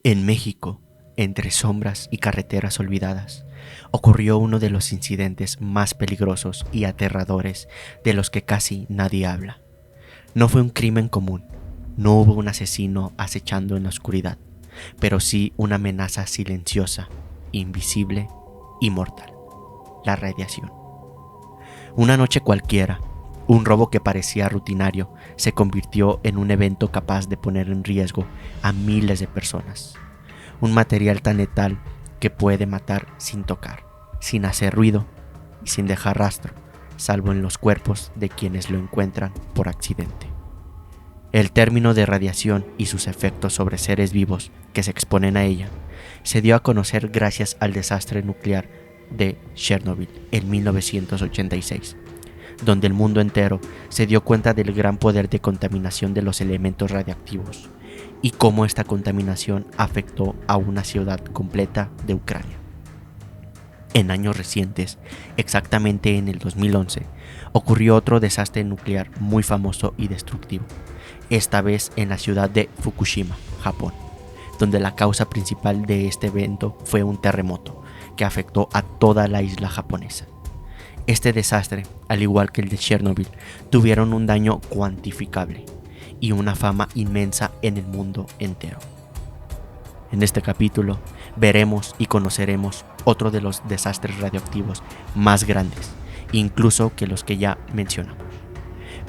En México, entre sombras y carreteras olvidadas, ocurrió uno de los incidentes más peligrosos y aterradores de los que casi nadie habla. No fue un crimen común, no hubo un asesino acechando en la oscuridad, pero sí una amenaza silenciosa, invisible y mortal: la radiación. Una noche cualquiera, un robo que parecía rutinario se convirtió en un evento capaz de poner en riesgo a miles de personas. Un material tan letal que puede matar sin tocar, sin hacer ruido y sin dejar rastro, salvo en los cuerpos de quienes lo encuentran por accidente. El término de radiación y sus efectos sobre seres vivos que se exponen a ella se dio a conocer gracias al desastre nuclear de Chernobyl en 1986, donde el mundo entero se dio cuenta del gran poder de contaminación de los elementos radiactivos y cómo esta contaminación afectó a una ciudad completa de Ucrania. En años recientes, exactamente en el 2011, ocurrió otro desastre nuclear muy famoso y destructivo, esta vez en la ciudad de Fukushima, Japón, donde la causa principal de este evento fue un terremoto que afectó a toda la isla japonesa. Este desastre, al igual que el de Chernobyl, tuvieron un daño cuantificable y una fama inmensa en el mundo entero. En este capítulo veremos y conoceremos otro de los desastres radioactivos más grandes, incluso que los que ya mencionamos,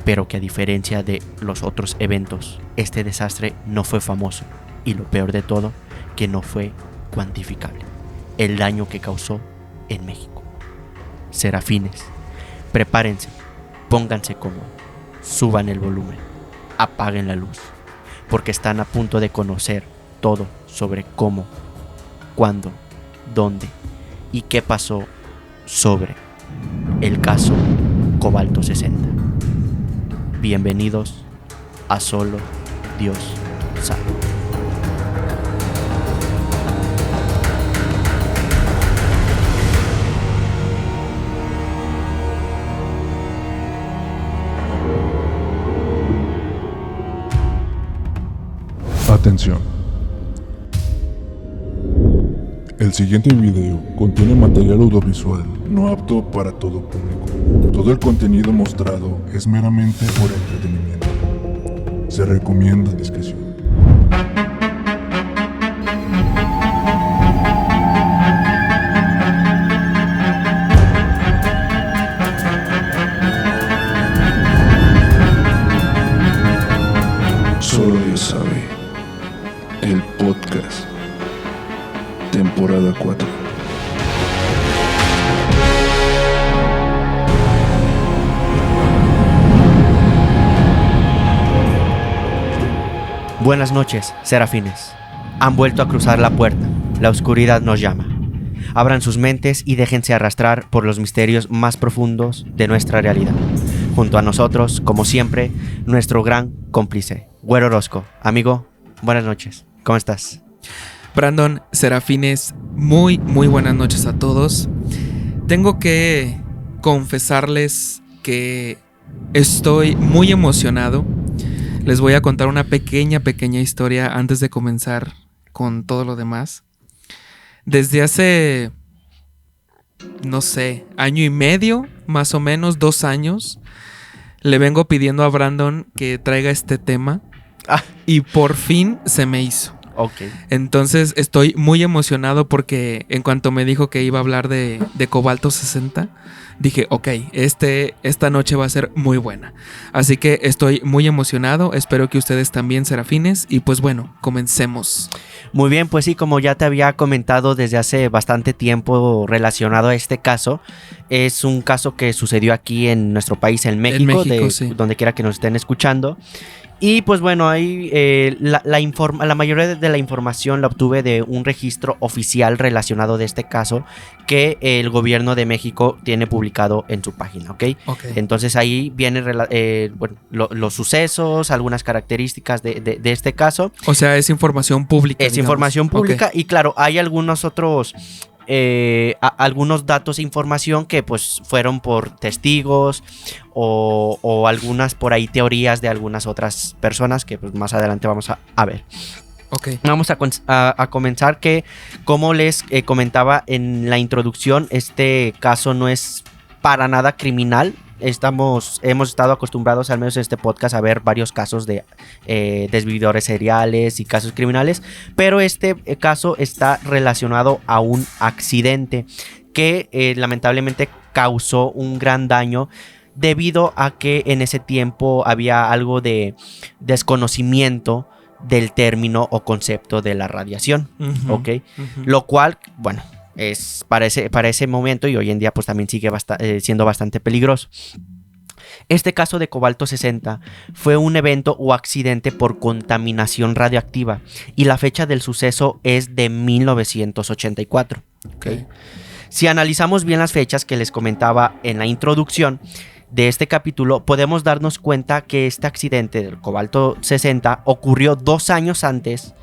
pero que a diferencia de los otros eventos, este desastre no fue famoso y lo peor de todo, que no fue cuantificable: el daño que causó en México. Serafines, prepárense, pónganse cómodos, suban el volumen, apaguen la luz, porque están a punto de conocer todo sobre cómo, cuándo, dónde y qué pasó sobre el caso Cobalto 60. Bienvenidos a Solo Dios Sabe. Atención. El siguiente video contiene material audiovisual no apto para todo público. Todo el contenido mostrado es meramente por entretenimiento. Se recomienda discreción. Solo Dios sabe. El podcast. Temporada 4. Buenas noches, serafines. Han vuelto a cruzar la puerta. La oscuridad nos llama. Abran sus mentes y déjense arrastrar por los misterios más profundos de nuestra realidad. Junto a nosotros, como siempre, nuestro gran cómplice, Güero Orozco. Amigo, buenas noches. ¿Cómo estás? Brandon, serafines, muy buenas noches a todos. Tengo que confesarles que estoy muy emocionado. Les voy a contar una pequeña historia antes de comenzar con todo lo demás. Desde hace, no sé, año y medio, más o menos, 2 años, le vengo pidiendo a Brandon que traiga este tema y por fin se me hizo. Okay. Entonces estoy muy emocionado porque en cuanto me dijo que iba a hablar de Cobalto 60, dije, ok, esta noche va a ser muy buena. Así que estoy muy emocionado, espero que ustedes también, serafines, y pues bueno, comencemos. Muy bien, pues sí, como ya te había comentado desde hace bastante tiempo relacionado a este caso, es un caso que sucedió aquí en nuestro país, en México, sí. Donde quiera que nos estén escuchando. Y pues bueno, ahí la mayoría de la información la obtuve de un registro oficial relacionado de este caso que el gobierno de México tiene publicado en su página, ¿ok? Entonces ahí vienen los sucesos, algunas características de este caso. O sea, es información pública. Es información pública, y claro, hay algunos otros algunos datos e información que pues fueron por testigos o algunas por ahí teorías de algunas otras personas que pues más adelante vamos a ver. Ok. Vamos a comenzar que, como les comentaba en la introducción, este caso no es para nada criminal. Hemos estado acostumbrados, al menos en este podcast, a ver varios casos de desvividores seriales y casos criminales, pero este caso está relacionado a un accidente que lamentablemente causó un gran daño debido a que en ese tiempo había algo de desconocimiento del término o concepto de la radiación, ¿ok? Lo cual, bueno, es para ese momento y hoy en día pues también sigue siendo bastante peligroso. Este caso de Cobalto 60 fue un evento o accidente por contaminación radioactiva y la fecha del suceso es de 1984. Okay. Si analizamos bien las fechas que les comentaba en la introducción de este capítulo, podemos darnos cuenta que este accidente del Cobalto 60 ocurrió 2 años antes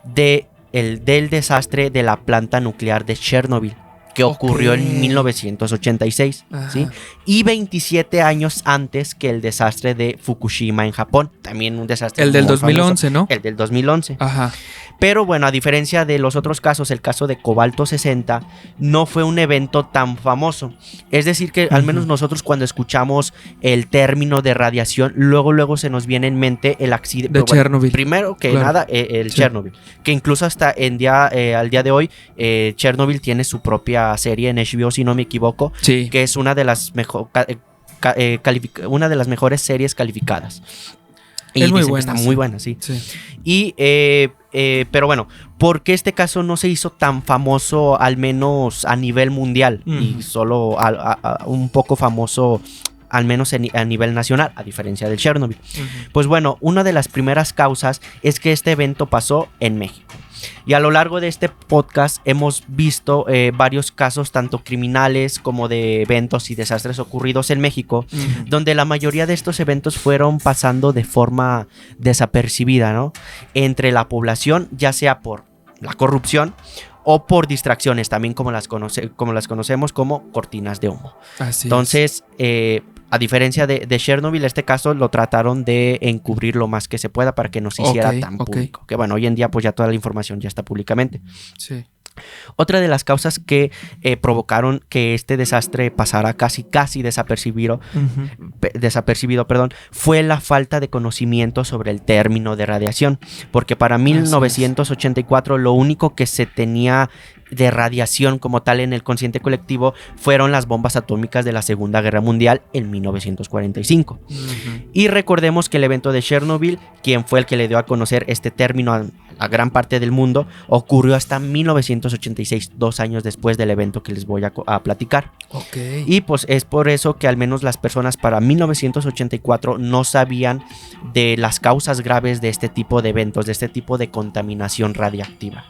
del desastre de la planta nuclear de Chernobyl, que ocurrió en 1986, ¿sí? Y 27 años antes que el desastre de Fukushima en Japón, también un desastre el del muy 2011, famoso, ¿no? El del 2011. Ajá. Pero bueno, a diferencia de los otros casos, el caso de Cobalto 60 no fue un evento tan famoso. Es decir que al menos nosotros cuando escuchamos el término de radiación, luego se nos viene en mente el accidente de Chernobyl. Primero que nada, el Chernobyl. Que incluso hasta al día de hoy, Chernobyl tiene su propia serie en HBO, si no me equivoco, sí, que es una de las una de las mejores series calificadas. Y es muy buena, buena, está muy buena, sí. Sí. Y pero bueno, ¿por qué este caso no se hizo tan famoso, al menos a nivel mundial? Y solo un poco famoso, al menos a nivel nacional, a diferencia del Chernobyl. Pues bueno, una de las primeras causas es que este evento pasó en México. Y a lo largo de este podcast hemos visto varios casos, tanto criminales como de eventos y desastres ocurridos en México, donde la mayoría de estos eventos fueron pasando de forma desapercibida, ¿no? Entre la población, ya sea por la corrupción o por distracciones, también como las conocemos como cortinas de humo. Así Entonces, a diferencia de Chernobyl, este caso lo trataron de encubrir lo más que se pueda para que no se hiciera tan público. Que bueno, hoy en día pues ya toda la información ya está públicamente. Sí. Otra de las causas que provocaron que este desastre pasara casi desapercibido, fue la falta de conocimiento sobre el término de radiación, porque para 1984 lo único que se tenía de radiación como tal en el consciente colectivo fueron las bombas atómicas de la Segunda Guerra Mundial en 1945. Y recordemos que el evento de Chernobyl, quien fue el que le dio a conocer este término a gran parte del mundo, ocurrió hasta 1986, 2 años después del evento que les voy a platicar. Y pues es por eso que al menos las personas para 1984 no sabían de las causas graves de este tipo de eventos, de este tipo de contaminación radiactiva.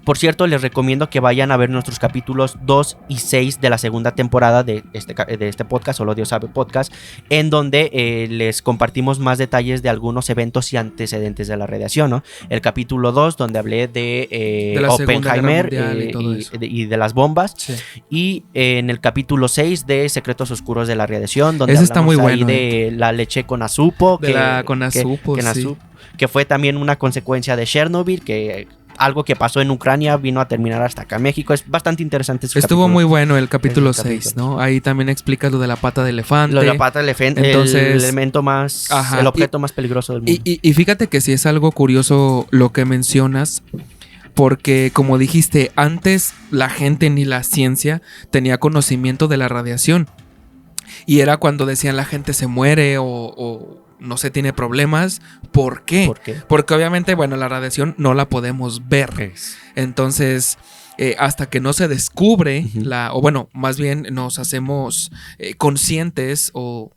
Por cierto, les recomiendo que vayan a ver nuestros capítulos 2 y 6 de la segunda temporada de este podcast, Solo Dios Sabe Podcast, en donde les compartimos más detalles de algunos eventos y antecedentes de la radiación, ¿no? El capítulo 2, donde hablé de Oppenheimer y de las bombas. Sí. Y en el capítulo 6 de Secretos Oscuros de la Radiación, donde ese está muy bueno, de la leche con azupo. Sí. Que fue también una consecuencia de Chernobyl, que algo que pasó en Ucrania vino a terminar hasta acá en México. Es bastante interesante. Estuvo muy bueno el capítulo 6, ¿no? Ahí también explicas lo de la pata de elefante. Lo de la pata de elefante, entonces, el elemento más, el objeto más peligroso del mundo. Y fíjate que sí es algo curioso lo que mencionas, porque como dijiste, antes la gente ni la ciencia tenía conocimiento de la radiación. Y era cuando decían la gente se muere o no se tiene problemas. ¿Por qué? Porque obviamente, bueno, la radiación no la podemos ver. Entonces, hasta que no se descubre o bueno, más bien nos hacemos conscientes o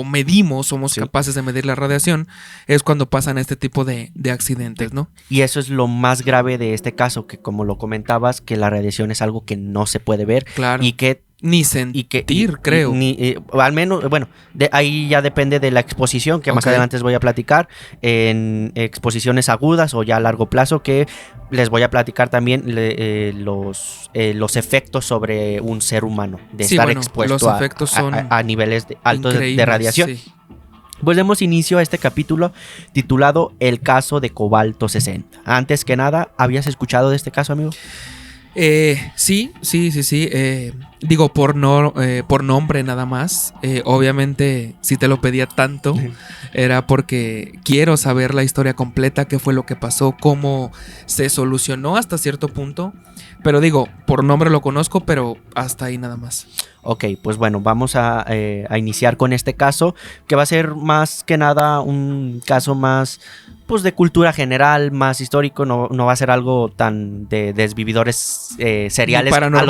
medimos, somos capaces de medir la radiación, es cuando pasan este tipo de accidentes, ¿no? Y eso es lo más grave de este caso, que como lo comentabas, que la radiación es algo que no se puede ver. Claro. Y que ni sentir, creo. Al menos, bueno, ahí ya depende de la exposición, que más adelante les voy a platicar, en exposiciones agudas o ya a largo plazo, que les voy a platicar también los efectos sobre un ser humano, de estar expuesto los efectos son a niveles altos de radiación. Sí. Pues demos inicio a este capítulo titulado El caso de Cobalto 60. Antes que nada, ¿habías escuchado de este caso, amigo? Sí. Digo, por nombre nada más. Obviamente, si te lo pedía tanto, era porque quiero saber la historia completa, qué fue lo que pasó, cómo se solucionó hasta cierto punto. Pero digo, por nombre lo conozco, pero hasta ahí nada más. Ok, pues bueno, vamos a iniciar con este caso, que va a ser más que nada un caso más, pues, de cultura general, más histórico. No va a ser algo tan de desvividores seriales paranormal,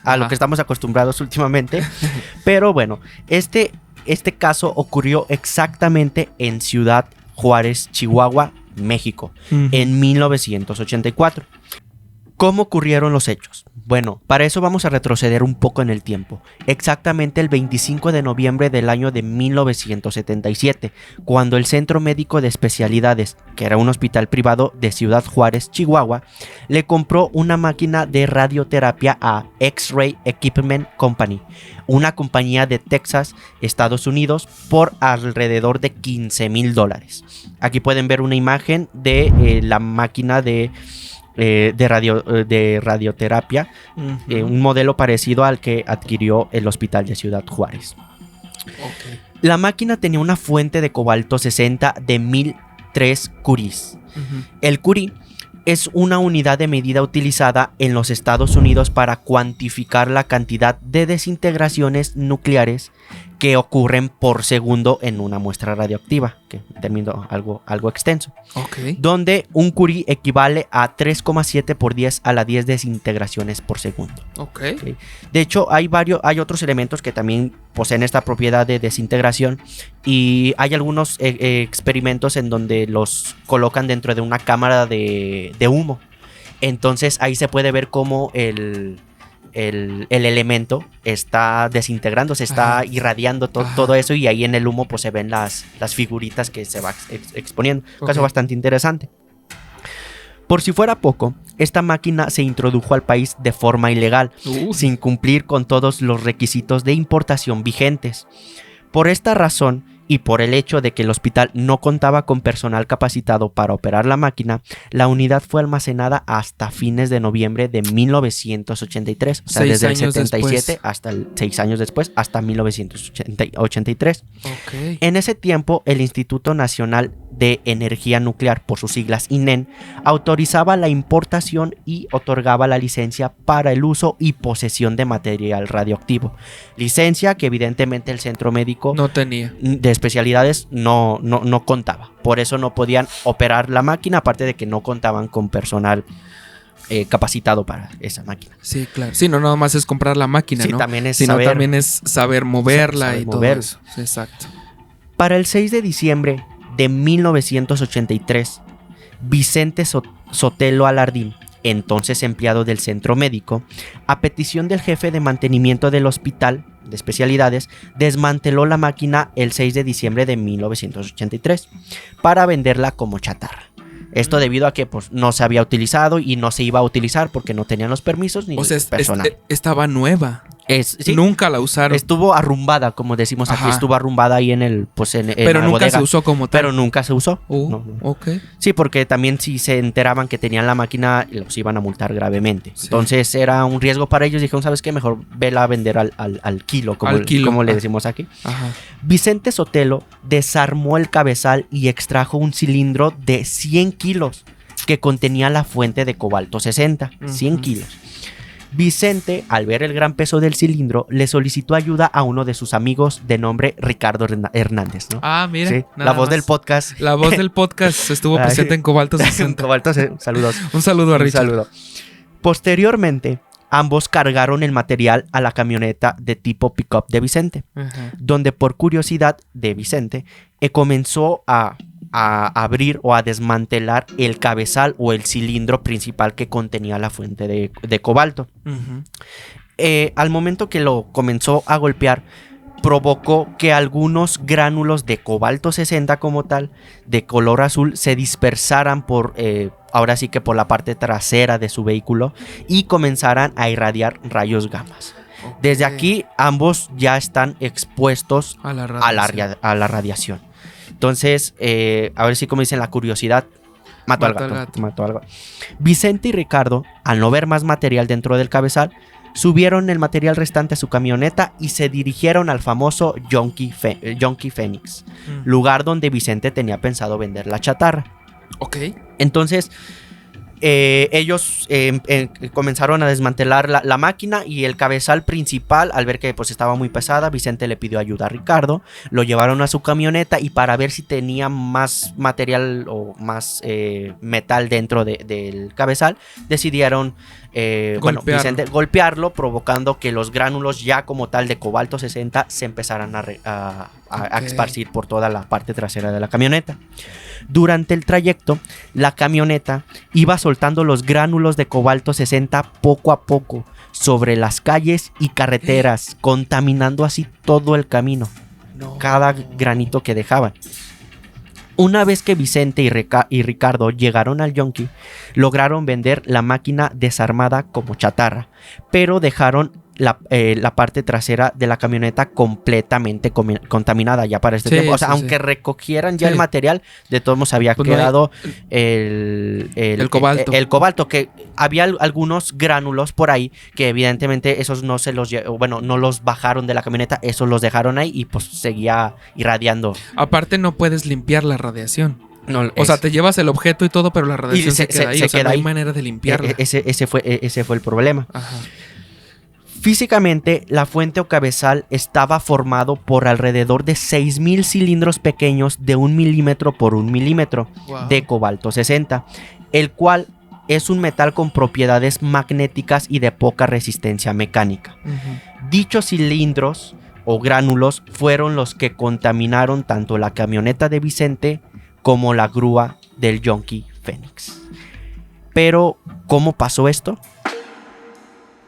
a lo que estamos acostumbrados últimamente. Pero bueno, este caso ocurrió exactamente en Ciudad Juárez, Chihuahua, México, en 1984. ¿Cómo ocurrieron los hechos? Bueno, para eso vamos a retroceder un poco en el tiempo. Exactamente el 25 de noviembre del año de 1977, cuando el Centro Médico de Especialidades, que era un hospital privado de Ciudad Juárez, Chihuahua, le compró una máquina de radioterapia a X-Ray Equipment Company, una compañía de Texas, Estados Unidos, por alrededor de $15,000. Aquí pueden ver una imagen de la máquina de radioterapia, un modelo parecido al que adquirió el hospital de Ciudad Juárez. Okay. La máquina tenía una fuente de cobalto 60 de 1003 curies. El curie es una unidad de medida utilizada en los Estados Unidos para cuantificar la cantidad de desintegraciones nucleares que ocurren por segundo en una muestra radioactiva, que término algo extenso. Okay. Donde un curie equivale a 3,7 por 10 a la 10 desintegraciones por segundo. Okay. De hecho, hay otros elementos que también poseen esta propiedad de desintegración, y hay algunos experimentos en donde los colocan dentro de una cámara de humo. Entonces ahí se puede ver cómo el elemento está desintegrando, se está irradiando todo eso, y ahí en el humo pues se ven las figuritas que se va exponiendo. Un caso bastante interesante. Por si fuera poco, esta máquina se introdujo al país de forma ilegal, sin cumplir con todos los requisitos de importación vigentes. Por esta razón, y por el hecho de que el hospital no contaba con personal capacitado para operar la máquina, la unidad fue almacenada hasta fines de noviembre de 1983. O sea, desde el 77 hasta 6 años después, hasta 1983. Okay. En ese tiempo, el Instituto Nacional de Energía Nuclear, por sus siglas INEN, autorizaba la importación y otorgaba la licencia para el uso y posesión de material radioactivo. Licencia que evidentemente el centro médico no tenía. De especialidades no contaba. Por eso no podían operar la máquina, aparte de que no contaban con personal capacitado para esa máquina. Sí, claro. Sí, no nada más es comprar la máquina, sí, ¿no? También es también es saber moverla saber y moverla. todo eso. Sí, exacto. Para el 6 de diciembre de 1983, Vicente Sotelo Alardín, entonces empleado del centro médico, a petición del jefe de mantenimiento del hospital de especialidades, desmanteló la máquina el 6 de diciembre de 1983 para venderla como chatarra. Esto debido a que pues, no se había utilizado y no se iba a utilizar porque no tenían los permisos ni el personal. Estaba nueva. Sí, nunca la usaron. Estuvo arrumbada, como decimos aquí. Estuvo arrumbada ahí en pero la nunca bodega. Se usó como tal. Pero nunca se usó. No. Okay. Sí, porque también si se enteraban que tenían la máquina, los iban a multar gravemente. Sí. Entonces era un riesgo para ellos. Dijeron, ¿sabes qué? Mejor vela a vender al kilo, como le decimos aquí. Ajá. Vicente Sotelo desarmó el cabezal y extrajo un cilindro de 100 kilos que contenía la fuente de cobalto 60. 100 kilos. Vicente, al ver el gran peso del cilindro, le solicitó ayuda a uno de sus amigos de nombre Ricardo Hernández, ¿no? Ah, mira. Sí, la voz del podcast. La voz del podcast estuvo presente en Cobalto 60. Saludos. Un saludo a Richard. Un saludo. Posteriormente, ambos cargaron el material a la camioneta de tipo pick-up de Vicente, donde por curiosidad de Vicente, comenzó a abrir o a desmantelar el cabezal o el cilindro principal que contenía la fuente de cobalto. Al momento que lo comenzó a golpear, provocó que algunos gránulos de cobalto 60 como tal, de color azul, se dispersaran ahora sí que por la parte trasera de su vehículo y comenzaran a irradiar rayos gamas. Desde Ok. aquí ambos ya están expuestos A la a radiación. a la radiación. Entonces, a ver si como dicen la curiosidad, mató al Mató al gato. gato. Mató al gato. Vicente y Ricardo, al no ver más material dentro del cabezal, subieron el material restante a su camioneta y se dirigieron al famoso Yonki Phoenix, Mm. lugar donde Vicente tenía pensado vender la chatarra. Ok. Entonces, ellos comenzaron a desmantelar la máquina y el cabezal principal, al ver que pues estaba muy pesada, Vicente le pidió ayuda a Ricardo, lo llevaron a su camioneta y para ver si tenía más material o más metal dentro del cabezal, decidieron Golpearlo. Vicente golpearlo, provocando que los gránulos ya como tal de cobalto 60 se empezaran a Ok. esparcir por toda la parte trasera de la camioneta. Durante el trayecto, la camioneta iba soltando los gránulos de cobalto 60 poco a poco sobre las calles y carreteras, contaminando así todo el camino, No. cada granito que dejaban. Una vez que Vicente y Ricardo llegaron al Yonki, lograron vender la máquina desarmada como chatarra, pero dejaron la parte trasera de la camioneta completamente contaminada ya para este Sí, tiempo. O sea, sí, aunque sí. recogieran ya Sí. el material, de todos modos había Pues no hay- quedado el cobalto. El cobalto, que había algunos gránulos por ahí que evidentemente esos no se los no los bajaron de la camioneta, esos los dejaron ahí y pues seguía irradiando. Aparte no puedes limpiar la radiación. No, O sea, te llevas el objeto y todo, pero la radiación se queda ahí. se O sea, queda no hay ahí. manera de limpiarla. Ese fue el problema. Ajá. Físicamente, la fuente o cabezal estaba formado por alrededor de 6,000 cilindros pequeños de 1 milímetro por 1 milímetro Wow. de cobalto 60, el cual es un metal con propiedades magnéticas y de poca resistencia mecánica. Ujú. Dichos cilindros o gránulos fueron los que contaminaron tanto la camioneta de Vicente como la grúa del Yonki Phoenix. Pero, ¿cómo pasó esto?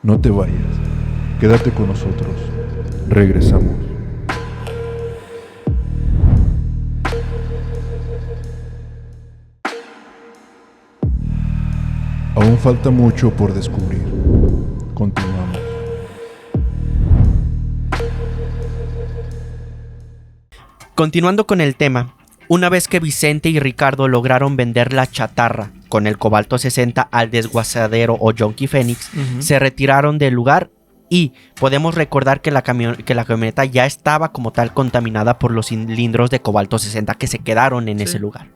No te vayas. Quédate con nosotros. Regresamos. Aún falta mucho por descubrir. Continuamos. Continuando con el tema, una vez que Vicente y Ricardo lograron vender la chatarra con el cobalto 60 al desguazadero o Yonki Phoenix, Ujú. se retiraron del lugar y podemos recordar que la camioneta ya estaba como tal contaminada por los cilindros de cobalto 60 que se quedaron en Sí. ese lugar.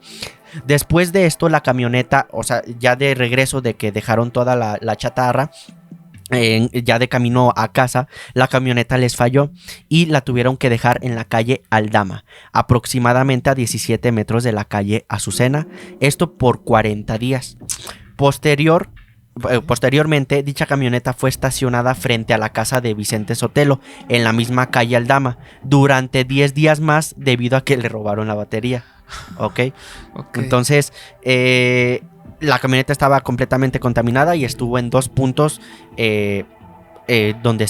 Después de esto, la camioneta, o sea, ya de regreso de que dejaron toda la chatarra, ya de camino a casa, la camioneta les falló y la tuvieron que dejar en la calle Aldama, aproximadamente a 17 metros de la calle Azucena, esto por 40 días. Posteriormente, dicha camioneta fue estacionada frente a la casa de Vicente Sotelo, en la misma calle Aldama, durante 10 días más debido a que le robaron la batería. ¿Ok? Ok. Entonces, la camioneta estaba completamente contaminada y estuvo en 2 puntos donde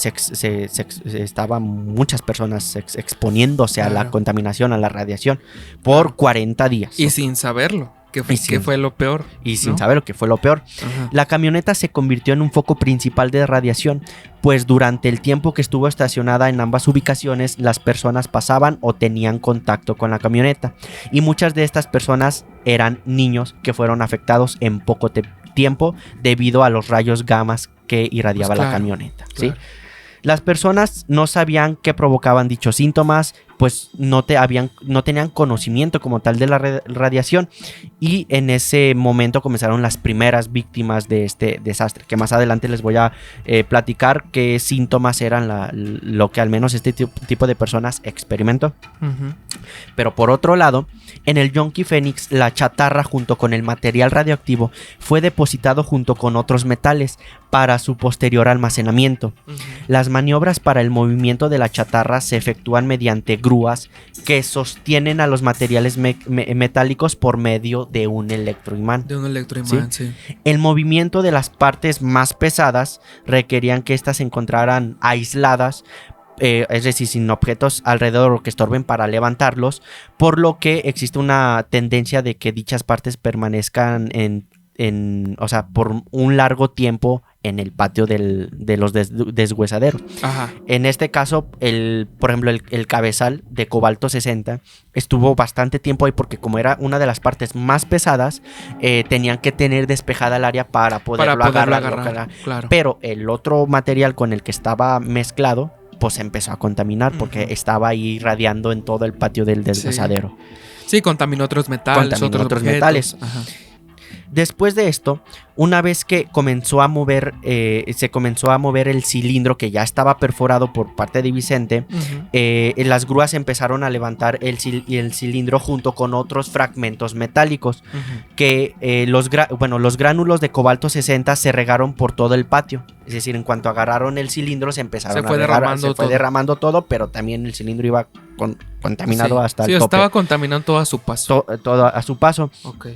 estaban muchas personas exponiéndose a la Claro. contaminación, a la radiación, por Claro. 40 días. Y sin saberlo. Que fue, Y sin- que fue lo peor. Y sin ¿no? saber lo que fue lo peor. Ajá. La camioneta se convirtió en un foco principal de radiación, pues durante el tiempo que estuvo estacionada en ambas ubicaciones, las personas pasaban o tenían contacto con la camioneta. Y muchas de estas personas eran niños que fueron afectados en poco tiempo debido a los rayos gamas que irradiaba Pues la claro, camioneta. ¿sí? Claro. Las personas no sabían qué provocaban dichos síntomas, pues no tenían conocimiento como tal de la radiación, y en ese momento comenzaron las primeras víctimas de este desastre, que más adelante les voy a platicar qué síntomas eran lo que al menos este tipo de personas experimentó. Ujú. Pero por otro lado, en el Yonki Phoenix, la chatarra junto con el material radioactivo fue depositado junto con otros metales para su posterior almacenamiento. Ujú. Las maniobras para el movimiento de la chatarra se efectúan mediante grúas que sostienen a los materiales metálicos por medio de un electroimán. De un electroimán, sí. El movimiento de las partes más pesadas requerían que éstas se encontraran aisladas, es decir, sin objetos alrededor o que estorben para levantarlos, por lo que existe una tendencia de que dichas partes permanezcan o sea, por un largo tiempo en el patio de los deshuesaderos. Ajá. En este caso, por ejemplo, el cabezal de cobalto 60 estuvo bastante tiempo ahí porque como era una de las partes más pesadas, tenían que tener despejada el área para poderlo agarrar. Claro. Pero el otro material con el que estaba mezclado, pues empezó a contaminar porque estaba ahí irradiando en todo el patio del deshuesadero. Sí, contaminó otros metales, otros metales. Ajá. Después de esto, una vez que comenzó a mover, se comenzó a mover el cilindro que ya estaba perforado por parte de Vicente, las grúas empezaron a levantar el cilindro junto con otros fragmentos metálicos que los gránulos de cobalto 60 se regaron por todo el patio. Es decir, en cuanto agarraron el cilindro se fue derramando todo, pero también el cilindro iba contaminado hasta el tope. Sí, estaba contaminando todo a su paso. Todo a su paso. Ok.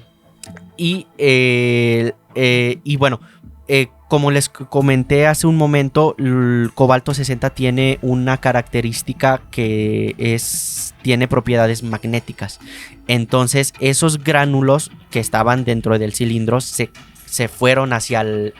Y bueno, como les comenté hace un momento, el cobalto 60 tiene una característica que tiene propiedades magnéticas. Entonces, esos gránulos que estaban dentro del cilindro se fueron hacia el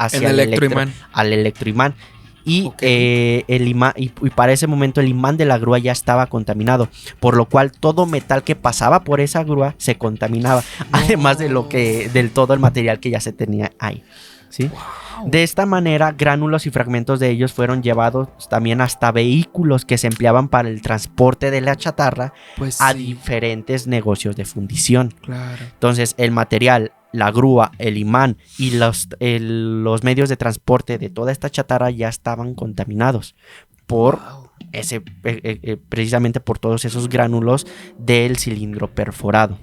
electroimán. Y el imán, y para ese momento el imán de la grúa ya estaba contaminado, por lo cual todo metal que pasaba por esa grúa se contaminaba, además del todo el material que ya se tenía ahí, ¿sí? Wow. De esta manera, gránulos y fragmentos de ellos fueron llevados también hasta vehículos que se empleaban para el transporte de la chatarra a diferentes negocios de fundición. Claro. Entonces, el material, la grúa, el imán y los medios de transporte de toda esta chatarra ya estaban contaminados por precisamente por todos esos gránulos del cilindro perforado.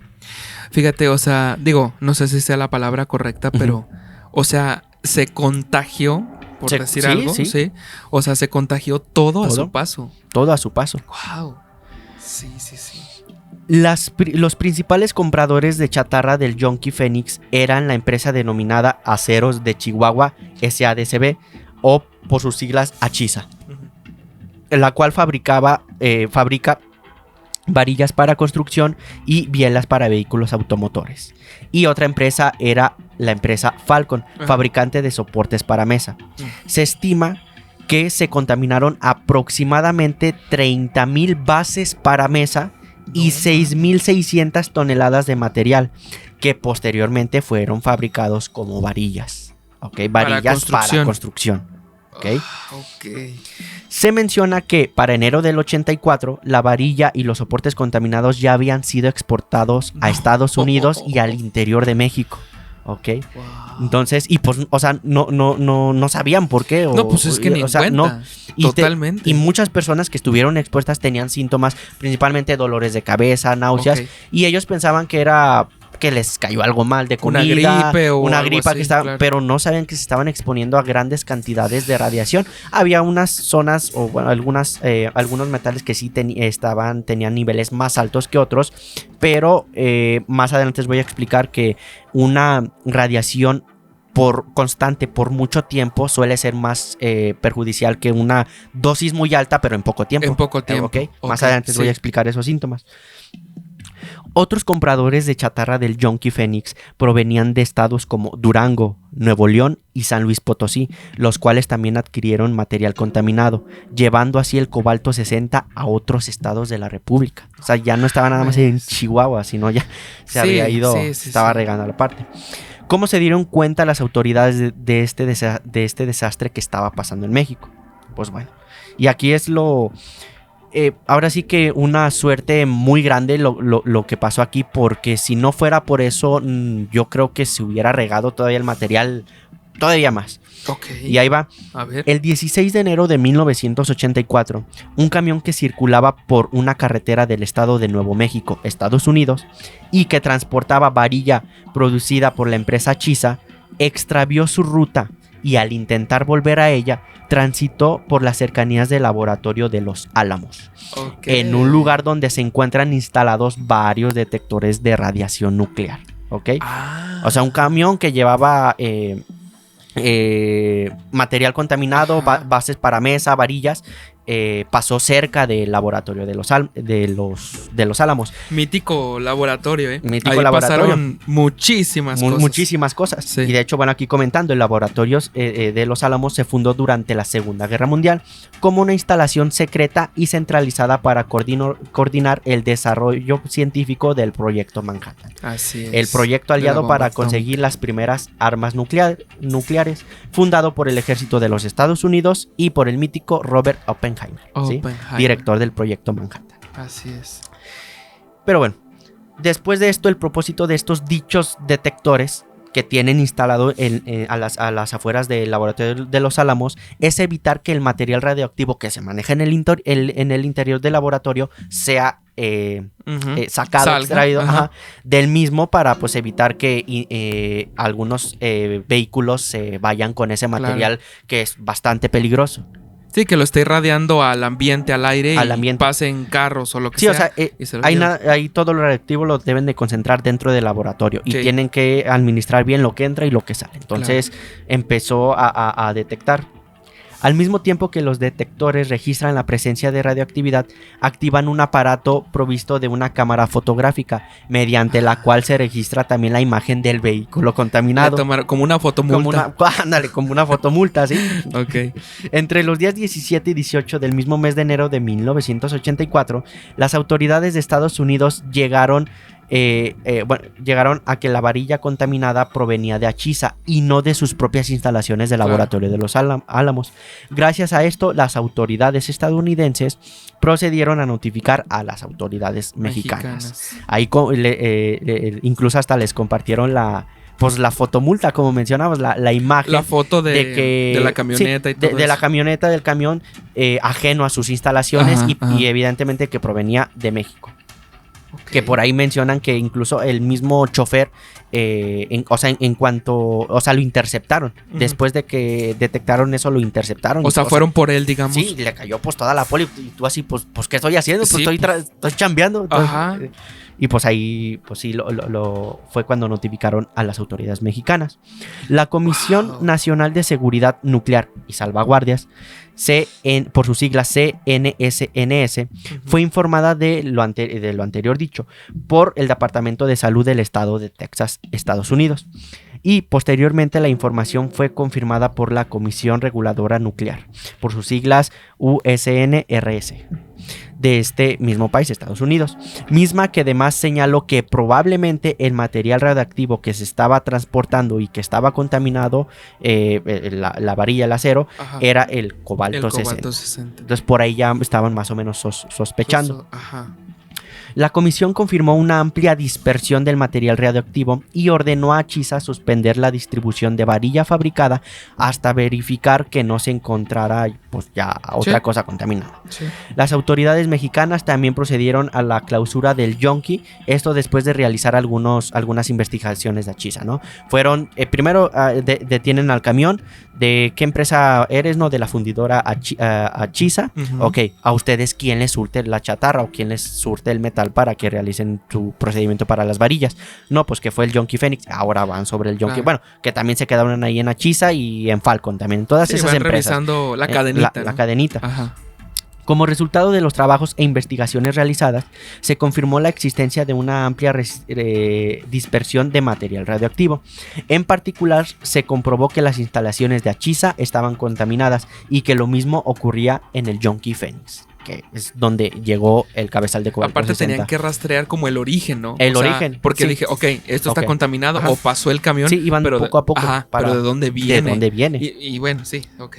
Fíjate, o sea, no sé si sea la palabra correcta, pero, o sea, se contagió, por decir algo, ¿sí? O sea, se contagió todo a su paso. Todo a su paso. Wow. Sí. Los principales compradores de chatarra del Yonki Fénix eran la empresa denominada Aceros de Chihuahua SADCB, o por sus siglas Achisa, la cual fabrica varillas para construcción y bielas para vehículos automotores. Y otra empresa era la empresa Falcon, fabricante de soportes para mesa. Se estima que se contaminaron aproximadamente 30,000 bases para mesa y 6,600 toneladas de material que posteriormente fueron fabricados como varillas. Varillas para construcción. Se menciona que para enero del 84 la varilla y los soportes contaminados ya habían sido exportados a Estados Unidos y al interior de México. Entonces, y pues, o sea, no sabían por qué. Pues es que ni en cuenta. Totalmente. Y muchas personas que estuvieron expuestas tenían síntomas, principalmente dolores de cabeza, náuseas, y ellos pensaban que era que les cayó algo mal de comida, una gripa que estaba, claro. Pero no sabían que se estaban exponiendo a grandes cantidades de radiación. Había unas zonas o bueno, algunos metales que sí tenían niveles más altos que otros, pero más adelante les voy a explicar que una radiación constante por mucho tiempo suele ser más perjudicial que una dosis muy alta pero en poco tiempo. Más adelante les voy a explicar esos síntomas. Otros compradores de chatarra del Yonki Fénix provenían de estados como Durango, Nuevo León y San Luis Potosí, los cuales también adquirieron material contaminado, llevando así el cobalto 60 a otros estados de la República. O sea, ya no estaba nada más en Chihuahua, sino ya se había ido, estaba regando a la parte. ¿Cómo se dieron cuenta las autoridades de este desastre que estaba pasando en México? Pues bueno, y aquí es ahora sí que una suerte muy grande lo que pasó aquí, porque si no fuera por eso, yo creo que se hubiera regado todavía el material todavía más. Y ahí va. A ver. El 16 de enero de 1984, un camión que circulaba por una carretera del estado de Nuevo México, Estados Unidos, y que transportaba varilla producida por la empresa Achisa, extravió su ruta y al intentar volver a ella, transitó por las cercanías del laboratorio de Los Álamos, en un lugar donde se encuentran instalados varios detectores de radiación nuclear. O sea, un camión que llevaba material contaminado, bases para mesa, varillas, pasó cerca del laboratorio de los Álamos. Mítico laboratorio, Mítico ahí laboratorio. pasaron muchísimas cosas. Muchísimas cosas. Sí. Y de hecho, bueno, aquí comentando, el laboratorio de los Álamos se fundó durante la Segunda Guerra Mundial como una instalación secreta y centralizada para coordinar el desarrollo científico del proyecto Manhattan. Así es. El proyecto De la aliado bomba para atómica. conseguir las primeras armas nucleares, fundado por el ejército de los Estados Unidos y por el mítico Robert Oppenheimer, ¿sí? Oppenheimer. Director del proyecto Manhattan. Así es. Pero bueno, después de esto, el propósito de estos dichos detectores que tienen instalado a las afueras del laboratorio de los Álamos es evitar que el material radioactivo que se maneja en el interior del laboratorio sea sacado, Salga, extraído ajá. del mismo, para pues evitar que algunos vehículos se vayan con ese material que es bastante peligroso. Sí, que lo esté irradiando al ambiente, al aire, Al y ambiente. pasen carros o lo que Sí, sea. o sea, y se lo ahí, lleven. ahí todo lo radioactivo lo deben de concentrar dentro del laboratorio y Sí. tienen que administrar bien lo que entra y lo que sale. Entonces empezó a detectar. Al mismo tiempo que los detectores registran la presencia de radioactividad, activan un aparato provisto de una cámara fotográfica, mediante la cual se registra también la imagen del vehículo Le contaminado. tomaron como una fotomulta. Ándale, como una fotomulta, ¿sí? Ok. Entre los días 17 y 18 del mismo mes de enero de 1984, las autoridades de Estados Unidos llegaron a que la varilla contaminada provenía de Achisa y no de sus propias instalaciones del Claro. laboratorio de los Álamos. Gracias a esto, las autoridades estadounidenses procedieron a notificar a las autoridades mexicanas. Ahí incluso hasta les compartieron la fotomulta, como mencionabas, la imagen. La foto de que la camioneta, sí, y todo de la eso. camioneta, del camión, ajeno a sus instalaciones, Ajá, y ajá. evidentemente que provenía de México. Ok. Que por ahí mencionan que incluso el mismo chofer, en cuanto, o sea, lo interceptaron. Ujú. Después de que detectaron eso, lo interceptaron. O sea, fueron por él, digamos. Sí, le cayó pues toda la poli, y tú así, pues ¿qué estoy haciendo? Pues Sí, estoy chambeando. Entonces, Ajá. y pues ahí, pues sí, fue cuando notificaron a las autoridades mexicanas. La Comisión Wow. Nacional de Seguridad Nuclear y Salvaguardias, por sus siglas CNSNS, fue informada de lo anterior dicho por el Departamento de Salud del Estado de Texas, Estados Unidos. Y posteriormente la información fue confirmada por la Comisión Reguladora Nuclear, por sus siglas USNRS, de este mismo país, Estados Unidos, misma que además señaló que probablemente el material radioactivo que se estaba transportando y que estaba contaminado, la varilla, el acero, Ajá. era el cobalto, El 60. cobalto 60. Entonces por ahí ya estaban más o menos sospechando. Ajá. La comisión confirmó una amplia dispersión del material radioactivo y ordenó a Achisa suspender la distribución de varilla fabricada hasta verificar que no se encontrara pues ya otra Sí. cosa contaminada. Sí. Las autoridades mexicanas también procedieron a la clausura del Yonki, esto después de realizar algunas investigaciones de Achisa, ¿no? Fueron, primero detienen al camión, de qué empresa eres, ¿no? De la fundidora Achisa. Ujú. Ok, a ustedes quién les surte la chatarra o quién les surte el metal para que realicen su procedimiento para las varillas. No, pues que fue el Yonki Phoenix, ahora van sobre el Yonki. Claro. Bueno, que también se quedaron ahí en Achisa y en Falcon también, en todas Sí, esas van empresas. revisando la cadenita. La ¿no? cadenita. Ajá. Como resultado de los trabajos e investigaciones realizadas, se confirmó la existencia de una amplia dispersión de material radioactivo. En particular, se comprobó que las instalaciones de Achisa estaban contaminadas y que lo mismo ocurría en el Yonki Phoenix, que es donde llegó el cabezal de cobalto Aparte 60. tenían que rastrear como el origen, ¿no? El origen, Porque sí. dije, ok, esto está Ok. contaminado, Ajá. o pasó el camión. Sí, iban pero poco a poco. Ajá, para- pero ¿de dónde viene? ¿De dónde viene? Y bueno, sí, ok.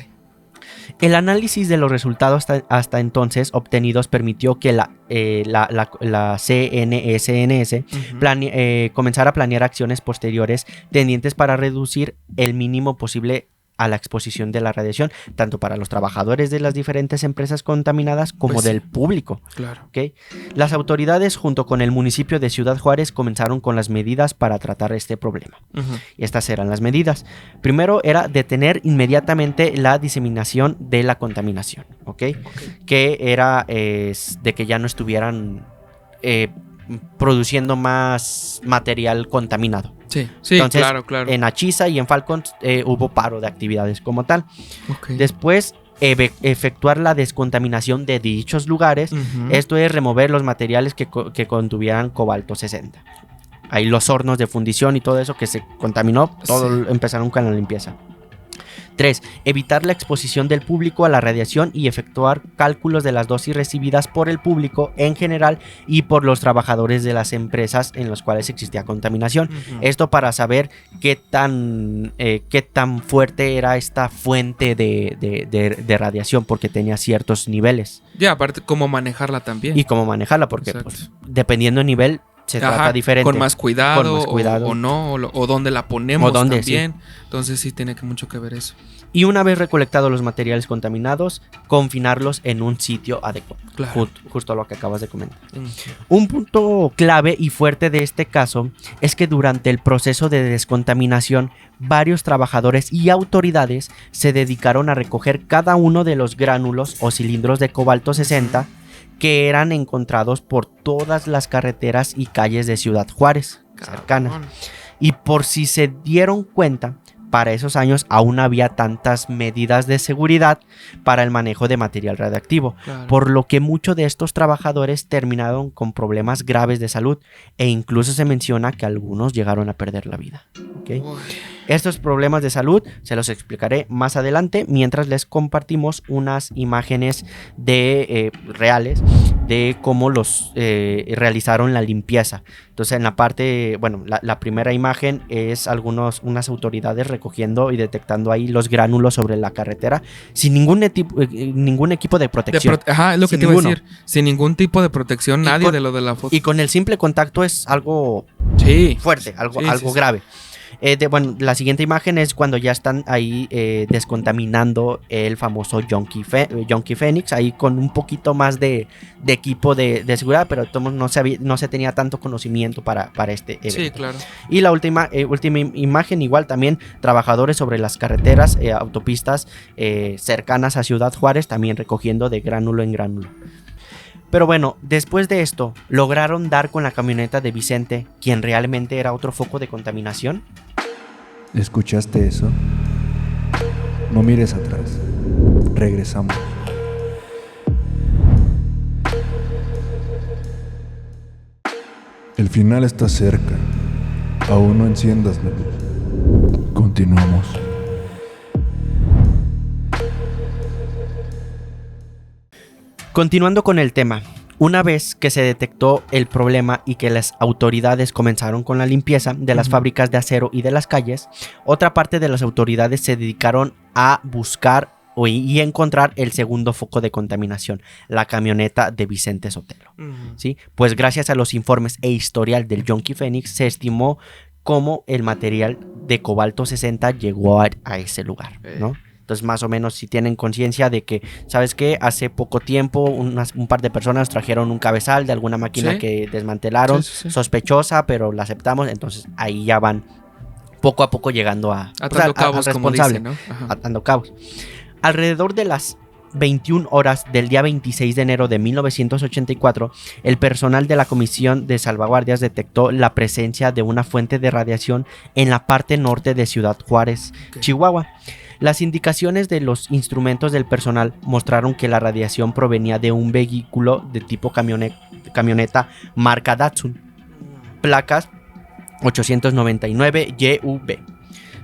El análisis de los resultados hasta entonces obtenidos permitió que la CNSNS Ujú. comenzara a planear acciones posteriores tendientes para reducir el mínimo posible a la exposición de la radiación, tanto para los trabajadores de las diferentes empresas contaminadas como Pues sí. del público. Claro. ¿Ok? Las autoridades junto con el municipio de Ciudad Juárez comenzaron con las medidas para tratar este problema. Ujú. Estas eran las medidas. Primero era detener inmediatamente la diseminación de la contaminación, ¿ok? Que era de que ya no estuvieran produciendo más material contaminado. Sí, sí, Entonces, claro, claro. En Achisa y en Falcon hubo paro de actividades como tal. Ok. Después efectuar la descontaminación de dichos lugares. Esto es remover los materiales que contuvieran cobalto 60. Ahí los hornos de fundición y todo eso que se contaminó, todo empezaron con la limpieza. 3. Evitar la exposición del público a la radiación y efectuar cálculos de las dosis recibidas por el público en general y por los trabajadores de las empresas en las cuales existía contaminación. Esto para saber qué tan fuerte era esta fuente de radiación, porque tenía ciertos niveles. Ya, aparte, cómo manejarla también. Y cómo manejarla, porque pues, dependiendo del nivel se trata diferente. Con más cuidado. O no, o dónde la ponemos también. Sí. Entonces sí tiene mucho que ver eso. Y una vez recolectados los materiales contaminados, confinarlos en un sitio adecuado. Claro. Justo lo que acabas de comentar. Un punto clave y fuerte de este caso es que durante el proceso de descontaminación, varios trabajadores y autoridades se dedicaron a recoger cada uno de los gránulos o cilindros de cobalto 60 que eran encontrados por todas las carreteras y calles de Ciudad Juárez, cercanas. Y por si se dieron cuenta, para esos años aún había tantas medidas de seguridad para el manejo de material radiactivo, por lo que muchos de estos trabajadores terminaron con problemas graves de salud e incluso se menciona que algunos llegaron a perder la vida. ¿Okay? Estos problemas de salud se los explicaré más adelante mientras les compartimos unas imágenes reales de cómo los realizaron la limpieza. Entonces en la parte, bueno, la primera imagen es unas autoridades recogiendo y detectando ahí los gránulos sobre la carretera sin ningún equipo de protección. Es lo que te iba a decir. Sin ningún tipo de protección, nadie de lo de la foto. Y con el simple contacto es algo fuerte, algo grave. La siguiente imagen es cuando ya están ahí descontaminando el famoso Yonki Phoenix, ahí con un poquito más de equipo de seguridad, pero no se tenía tanto conocimiento para este evento. Sí, claro. Y la última imagen, igual también trabajadores sobre las carreteras, autopistas cercanas a Ciudad Juárez, también recogiendo de gránulo en gránulo. Pero bueno, después de esto, ¿lograron dar con la camioneta de Vicente, quien realmente era otro foco de contaminación? ¿Escuchaste eso? No mires atrás. Regresamos. El final está cerca. Aún no enciendas la luz. Continuamos. Continuando con el tema, una vez que se detectó el problema y que las autoridades comenzaron con la limpieza de las fábricas de acero y de las calles, otra parte de las autoridades se dedicaron a buscar y encontrar el segundo foco de contaminación, la camioneta de Vicente Sotelo. ¿Sí? Pues gracias a los informes e historial del Yonki Phoenix se estimó cómo el material de cobalto 60 llegó a ese lugar, ¿no? Entonces, más o menos, si tienen conciencia de que, ¿sabes qué? Hace poco tiempo, un par de personas trajeron un cabezal de alguna máquina que desmantelaron, sospechosa, pero la aceptamos. Entonces, ahí ya van poco a poco llegando atando cabos, como dicen, ¿no? Atando cabos. Alrededor de las 21 horas del día 26 de enero de 1984, el personal de la Comisión de Salvaguardias detectó la presencia de una fuente de radiación en la parte norte de Ciudad Juárez, Chihuahua. Las indicaciones de los instrumentos del personal mostraron que la radiación provenía de un vehículo de tipo camioneta marca Datsun, placas 899 YUV,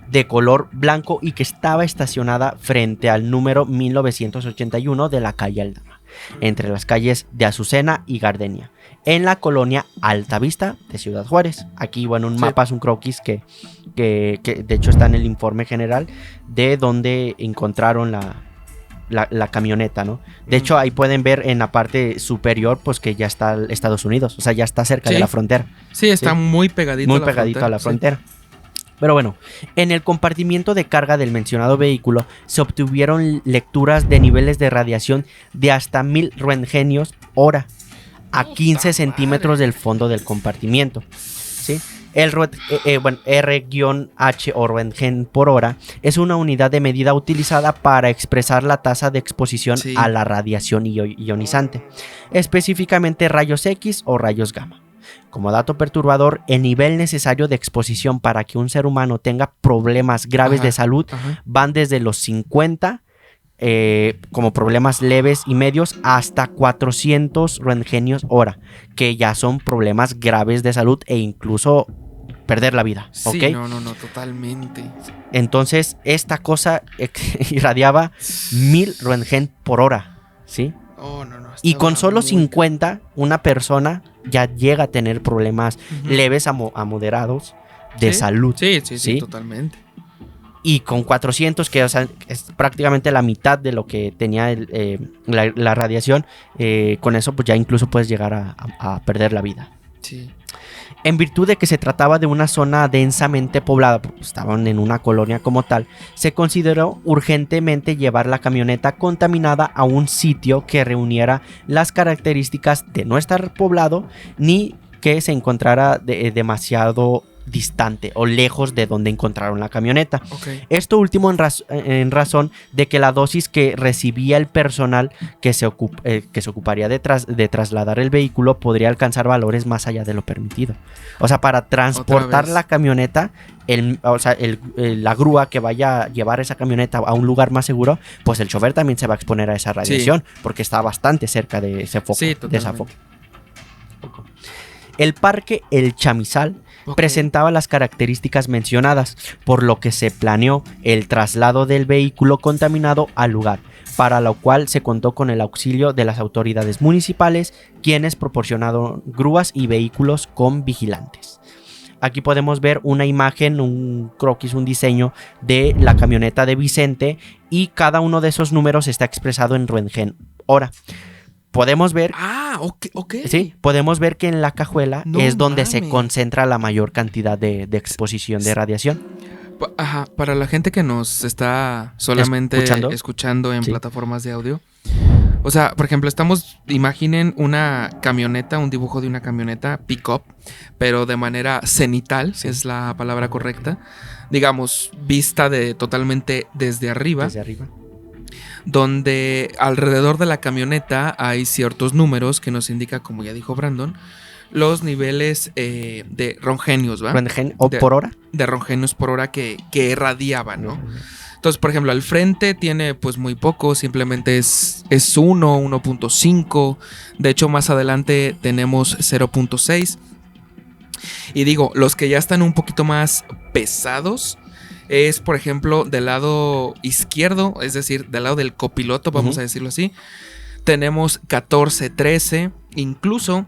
de color blanco y que estaba estacionada frente al número 1981 de la calle Aldama, entre las calles de Azucena y Gardenia, en la colonia Altavista de Ciudad Juárez. Aquí, bueno, un mapa es un croquis que de hecho está en el informe general de donde encontraron la camioneta, ¿no? De hecho, ahí pueden ver en la parte superior, pues que ya está Estados Unidos, o sea, ya está cerca de la frontera. Sí, está muy pegadito a la frontera. Pero bueno, en el compartimiento de carga del mencionado vehículo se obtuvieron lecturas de niveles de radiación de hasta 1000 roentgenios hora a 15 centímetros del fondo del compartimiento, ¿sí? El R-H o roentgen por hora es una unidad de medida utilizada para expresar la tasa de exposición a la radiación ionizante, específicamente rayos X o rayos gamma. Como dato perturbador, el nivel necesario de exposición para que un ser humano tenga problemas graves de salud van desde los 50 como problemas leves y medios, hasta 400 roentgenios hora, que ya son problemas graves de salud e incluso perder la vida, ¿ok? Sí, no, totalmente. Entonces, esta cosa irradiaba 1000 roentgen por hora, ¿sí? Oh, no. Y con solo muy 50, una persona ya llega a tener problemas leves a moderados de salud. Sí, totalmente. Y con 400, que o sea, es prácticamente la mitad de lo que tenía la radiación, con eso pues ya incluso puedes llegar a perder la vida. Sí. En virtud de que se trataba de una zona densamente poblada, porque estaban en una colonia como tal, se consideró urgentemente llevar la camioneta contaminada a un sitio que reuniera las características de no estar poblado ni que se encontrara demasiado distante o lejos de donde encontraron la camioneta. Okay. Esto último en razón de que la dosis que recibía el personal que se ocuparía de trasladar el vehículo podría alcanzar valores más allá de lo permitido. O sea, para transportar la camioneta, la grúa que vaya a llevar esa camioneta a un lugar más seguro, pues el chofer también se va a exponer a esa radiación, porque está bastante cerca de ese foco. Sí, de esa foco. El parque El Chamizal presentaba las características mencionadas, por lo que se planeó el traslado del vehículo contaminado al lugar, para lo cual se contó con el auxilio de las autoridades municipales, quienes proporcionaron grúas y vehículos con vigilantes. Aquí podemos ver una imagen, un croquis, un diseño de la camioneta de Vicente, y cada uno de esos números está expresado en roentgen hora. Podemos ver. Ok. Sí, podemos ver que en la cajuela es donde se concentra la mayor cantidad de exposición de radiación. Ajá, para la gente que nos está solamente escuchando en plataformas de audio. O sea, por ejemplo, imaginen una camioneta, un dibujo de una camioneta pick-up, pero de manera cenital, es la palabra correcta. Digamos, vista totalmente desde arriba. Desde arriba. Donde alrededor de la camioneta hay ciertos números que nos indica, como ya dijo Brandon, los niveles de roentgenios, ¿va? ¿Por hora? De roentgenios por hora que irradiaban, ¿no? Entonces, por ejemplo, al frente tiene pues muy poco, simplemente es 1.5. De hecho, más adelante tenemos 0.6. Y digo, los que ya están un poquito más pesados es, por ejemplo, del lado izquierdo, es decir, del lado del copiloto, vamos a decirlo así. Tenemos 14, 13, incluso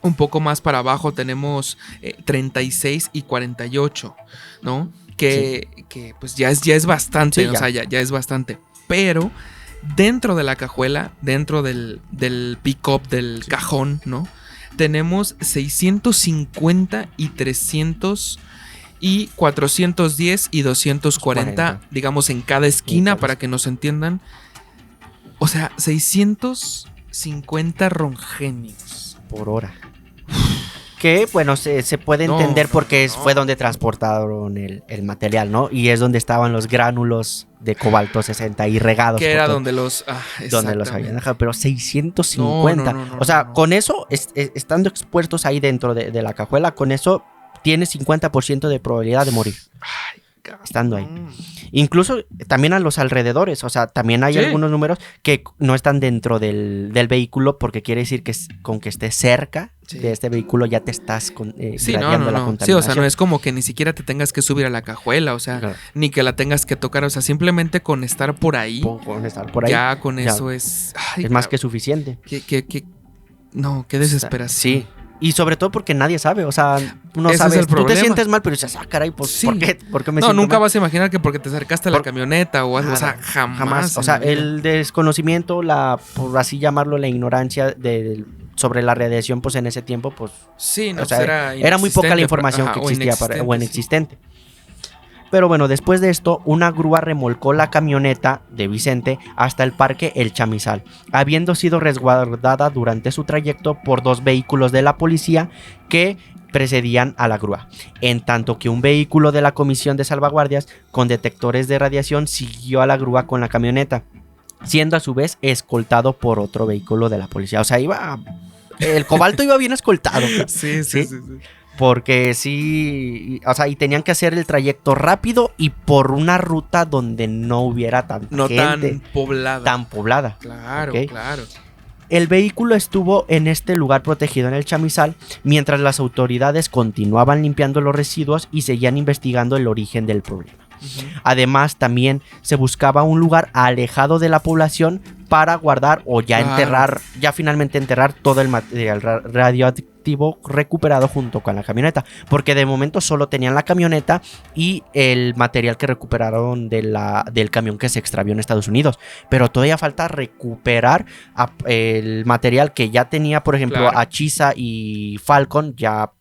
un poco más para abajo tenemos 36 y 48, ¿no? Que pues ya es bastante, o sea, ya es bastante. Pero dentro de la cajuela, dentro del pick-up, del cajón, ¿no? Tenemos 650 y 300 y 410 y 240, digamos, en cada esquina, para que nos entiendan. O sea, 650 roentgenios por hora. Que, bueno, se puede entender porque fue donde transportaron el material, ¿no? Y es donde estaban los gránulos de cobalto 60 ahí regados. Que era donde los habían dejado. Pero 650. O sea, con eso, estando expuestos ahí dentro de la cajuela, con eso tienes 50% de probabilidad de morir. Ay, estando ahí. Incluso también a los alrededores. O sea, también hay algunos números que no están dentro del vehículo, porque quiere decir que con que estés cerca de este vehículo ya te estás irradiando la contaminación. Sí, o sea, no es como que ni siquiera te tengas que subir a la cajuela, o sea, ni que la tengas que tocar, o sea, simplemente con estar por ahí. Ya con eso es... Ay, es más que suficiente. Qué desesperación. Sí. Y sobre todo porque nadie sabe, o sea, no sabes, tú te sientes mal, pero dices, caray, pues, ¿por qué me siento nunca mal? Vas a imaginar que porque te acercaste a la camioneta o algo, o sea, jamás. O sea, el desconocimiento, por así llamarlo, la ignorancia sobre la radiación, pues en ese tiempo, pues... Sí, no, o sea, era muy poca la información que existía o inexistente. Pero bueno, después de esto, una grúa remolcó la camioneta de Vicente hasta el parque El Chamizal, habiendo sido resguardada durante su trayecto por 2 vehículos de la policía que precedían a la grúa, en tanto que un vehículo de la Comisión de Salvaguardias con detectores de radiación siguió a la grúa con la camioneta, siendo a su vez escoltado por otro vehículo de la policía. O sea, el cobalto iba bien escoltado. Sí. Porque sí, o sea, y tenían que hacer el trayecto rápido y por una ruta donde no hubiera tanta No gente tan poblada. tan poblada. Claro, ¿ok? claro. El vehículo estuvo en este lugar protegido en el chamizal mientras las autoridades continuaban limpiando los residuos y seguían investigando el origen del problema. Además, también se buscaba un lugar alejado de la población para guardar o ya Claro. enterrar, ya finalmente enterrar todo el material radioactivo recuperado junto con la camioneta, porque de momento solo tenían la camioneta y el material que recuperaron del camión que se extravió en Estados Unidos, pero todavía falta recuperar el material que ya tenía, por ejemplo, Claro. Achisa y Falcon ya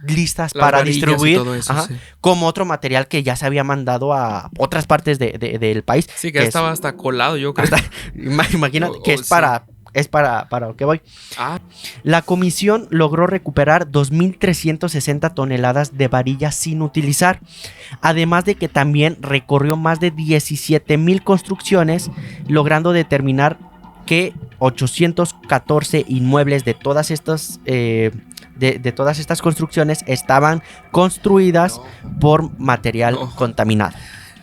listas Las para varillas y distribuir, todo eso, ajá, sí. como otro material que ya se había mandado a otras partes del país. Sí, que ya estaba hasta colado, yo creo. Imagínate que O- es sí. para lo que voy. Ah, La comisión logró recuperar 2.360 toneladas de varillas sin utilizar, además de que también recorrió más de 17.000 construcciones, logrando determinar que 814 inmuebles de todas estas de todas estas construcciones estaban construidas por material No. contaminado,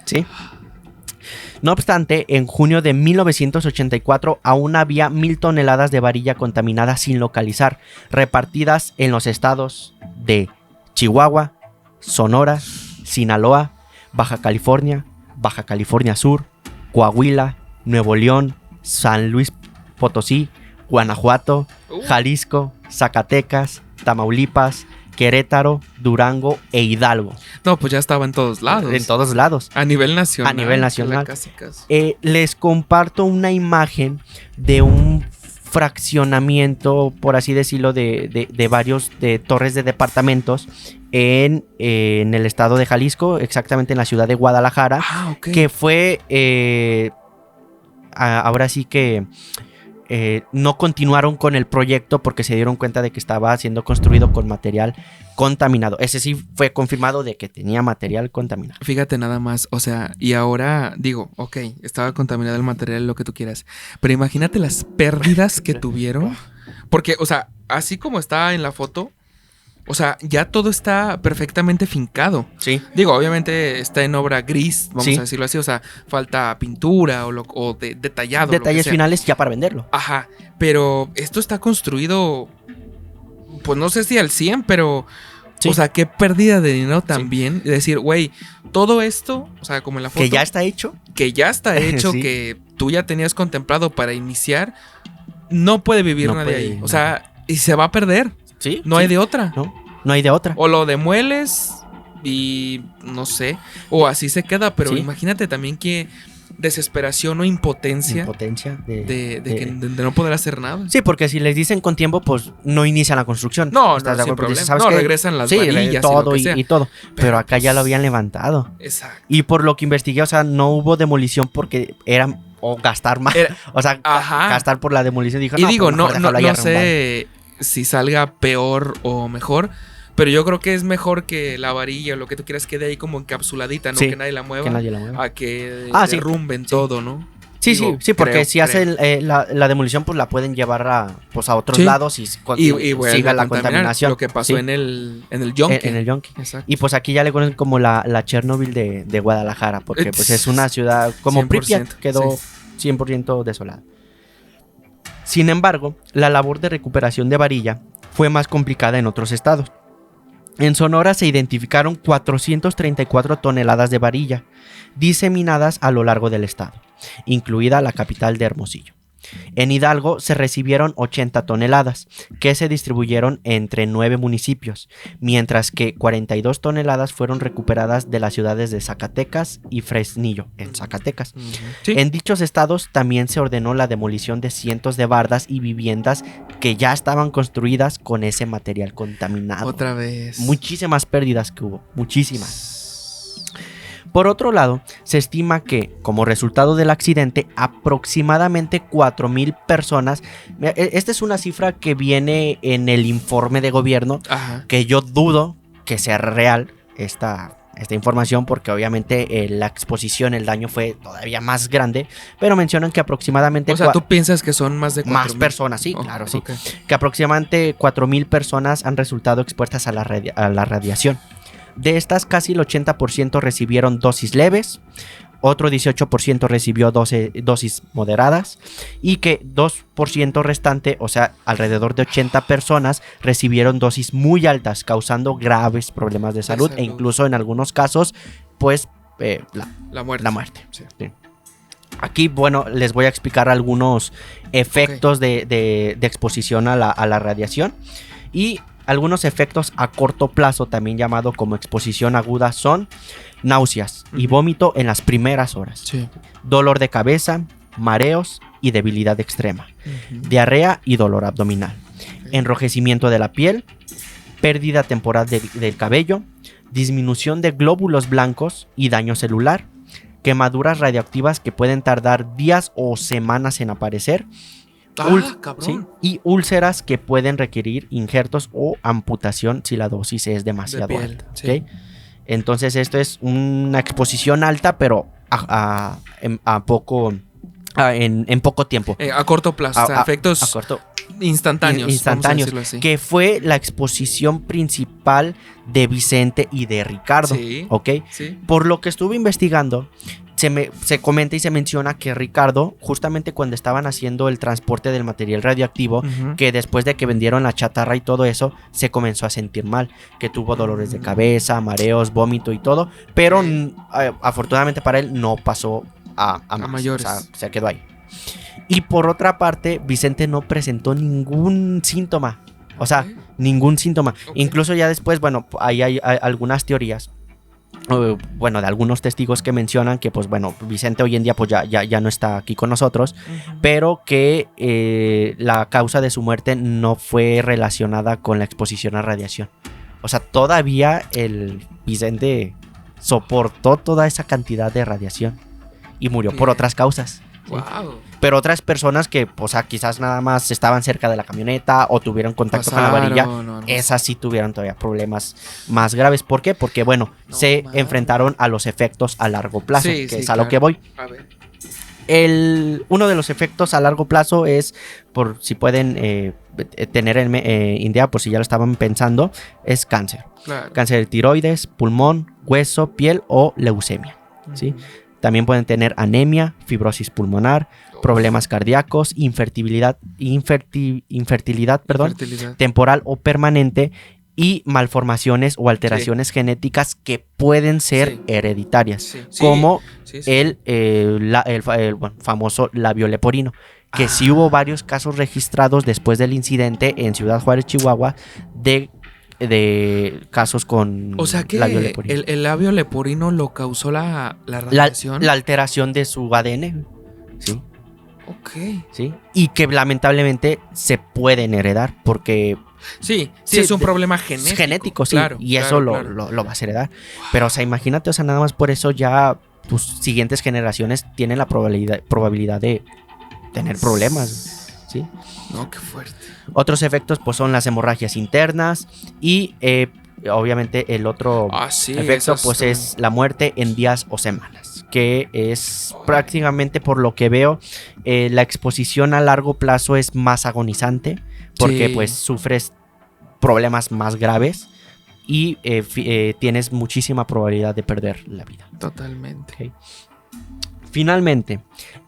¿sí? No obstante, en junio de 1984 aún había 1.000 toneladas de varilla contaminada sin localizar, repartidas en los estados de Chihuahua, Sonora, Sinaloa, Baja California Sur, Coahuila, Nuevo León, San Luis Potosí, Guanajuato, Jalisco, Zacatecas, Tamaulipas, Querétaro, Durango e Hidalgo. no, pues ya estaba en todos lados. En todos lados. A nivel nacional. A nivel nacional. Casi, casi. Les comparto una imagen de un fraccionamiento, por así decirlo, de varios de torres de departamentos en el estado de Jalisco, exactamente en la ciudad de Guadalajara, Ah, ok. que fue ahora sí que no continuaron con el proyecto porque se dieron cuenta de que estaba siendo construido con material contaminado. Ese sí fue confirmado de que tenía material contaminado. Fíjate nada más, o sea, y ahora digo, ok, estaba contaminado el material, lo que tú quieras, pero imagínate las pérdidas que tuvieron, porque, o sea, así como está en la foto, o sea, ya todo está perfectamente fincado. Sí. Digo, obviamente está en obra gris, vamos Sí. a decirlo así, o sea, falta pintura o detallado. lo que Detalles sea. finales ya para venderlo. Ajá, pero esto está construido, pues no sé si al 100, pero... Sí. O sea, qué pérdida de dinero también. De decir, güey, todo esto, o sea, como en la foto, Que ya está hecho. que ya está hecho, Sí. que tú ya tenías contemplado para iniciar, no puede vivir No nadie puede ahí. vivir O sea, y se va a perder. Sí. No hay de otra. No hay de otra. O lo demueles y no sé, o así se queda, pero Sí. imagínate también qué desesperación o impotencia Impotencia de no poder hacer nada. Sí, porque si les dicen con tiempo, pues no inician la construcción. No, ¿Estás no, de sin acuerdo? Porque problema. dices, ¿sabes No, qué? regresan las Sí, varillas y todo lo que sea. y todo. Pero acá ya lo pues, habían levantado. Exacto. Y por lo que investigué, o sea, no hubo demolición porque eran o gastar más. Era- O sea, Ajá. gastar por la demolición. Dijo, Y digo, pues no, mejor no, déjalo ahí no arrumbado. sé si salga peor o mejor, pero yo creo que es mejor que la varilla o lo que tú quieras quede ahí como encapsuladita, ¿no? Sí, Que nadie la mueva. Que nadie la mueva. A que Sí. derrumben todo, ¿no? Sí, Digo, sí, porque creo, si hacen la demolición, pues la pueden llevar a otros Sí. lados y, Y vuelve siga a la contaminar, contaminación. lo que pasó Sí, en el Yonke. en el Yonke. Exacto. Y pues aquí ya le conocen como la Chernobyl de Guadalajara, porque pues es una ciudad como 100%, Pripyat, quedó 100% desolada. Sin embargo, la labor de recuperación de varilla fue más complicada en otros estados. En Sonora se identificaron 434 toneladas de varilla diseminadas a lo largo del estado, incluida la capital de Hermosillo. En Hidalgo se recibieron 80 toneladas, que se distribuyeron entre 9 municipios, mientras que 42 toneladas fueron recuperadas de las ciudades de Zacatecas y Fresnillo, en Zacatecas. Ujú. Sí. En dichos estados también se ordenó la demolición de cientos de bardas y viviendas que ya estaban construidas con ese material contaminado. Otra vez. Muchísimas pérdidas que hubo, muchísimas. Por otro lado, se estima que, como resultado del accidente, aproximadamente 4,000 personas, esta es una cifra que viene en el informe de gobierno, Ajá. que yo dudo que sea real esta esta información porque obviamente la exposición, el daño fue todavía más grande, pero mencionan que aproximadamente... O sea, ¿tú piensas que son más de 4,000? Más personas, sí, claro, sí. Okay. Que aproximadamente 4,000 personas han resultado expuestas a la radiación. De estas, casi el 80% recibieron dosis leves, otro 18% recibió dosis moderadas y que 2% restante, o sea, alrededor de 80 personas, recibieron dosis muy altas, causando graves problemas de salud e incluso en algunos casos, pues, la muerte. La muerte. Sí. Sí. Aquí, bueno, les voy a explicar algunos efectos de exposición a la radiación y algunos efectos a corto plazo, también llamado como exposición aguda, son náuseas y vómito en las primeras horas, Sí. dolor de cabeza, mareos y debilidad extrema, diarrea y dolor abdominal, enrojecimiento de la piel, pérdida temporal del cabello, disminución de glóbulos blancos y daño celular, quemaduras radioactivas que pueden tardar días o semanas en aparecer, Cabrón. ¿sí? Y úlceras que pueden requerir injertos o amputación si la dosis es demasiado De piel, alta. sí. ¿Ok? Entonces esto es una exposición alta, pero en poco tiempo. A corto plazo, o sea, efectos A corto, instantáneos. instantáneos, vamos a decirlo así. que fue la exposición principal de Vicente y de Ricardo. Sí. ¿Ok? Sí. Por lo que estuve investigando, se comenta y se menciona que Ricardo, justamente cuando estaban haciendo el transporte del material radioactivo, Ujú. que después de que vendieron la chatarra y todo eso, se comenzó a sentir mal, que tuvo dolores de cabeza, mareos, vómito y todo, pero afortunadamente para él no pasó a más, mayores. o sea, se quedó ahí. Y por otra parte, Vicente no presentó ningún síntoma, o sea, Ok. ningún síntoma. Ok. Incluso ya después, bueno, ahí hay algunas teorías. Bueno, de algunos testigos que mencionan que, pues bueno, Vicente hoy en día pues ya no está aquí con nosotros, pero que la causa de su muerte no fue relacionada con la exposición a radiación. O sea, todavía el Vicente soportó toda esa cantidad de radiación y murió por Bien. otras causas. ¿sí? Wow. Pero otras personas que, o sea, quizás nada más estaban cerca de la camioneta o tuvieron contacto con la varilla, esas sí tuvieron todavía problemas más graves. ¿Por qué? Porque, bueno, No se mames. enfrentaron a los efectos a largo plazo, Sí, que sí, es a lo claro. que voy. A ver. Uno de los efectos a largo plazo es, por si pueden tener en idea, por si ya lo estaban pensando, es cáncer. Claro. Cáncer de tiroides, pulmón, hueso, piel o leucemia. ¿sí? También pueden tener anemia, fibrosis pulmonar, problemas cardíacos, infertilidad, perdón, Fertilidad. temporal o permanente y malformaciones o alteraciones genéticas que pueden ser Sí. hereditarias, Sí. como Sí, sí. el famoso labio leporino, que sí hubo varios casos registrados después del incidente en Ciudad Juárez, Chihuahua, de casos con O sea que labio leporino. el labio leporino lo causó la La radiación. alteración de su ADN, ¿sí? Ok. ¿Sí? Y que lamentablemente se pueden heredar porque Sí, Sí, es un de- problema es genético. genético, sí, Claro, y eso claro, lo vas a heredar. Pero, o sea, imagínate, o sea, nada más por eso ya tus siguientes generaciones tienen la probabilidad de tener problemas, ¿sí? No, qué fuerte. Otros efectos, pues, son las hemorragias internas y, obviamente, el otro Sí, efecto, esas pues, son- es la muerte en días o semanas, que es prácticamente, por lo que veo, la exposición a largo plazo es más agonizante, porque, Sí. pues, sufres problemas más graves y tienes muchísima probabilidad de perder la vida. Totalmente. Ok. Finalmente,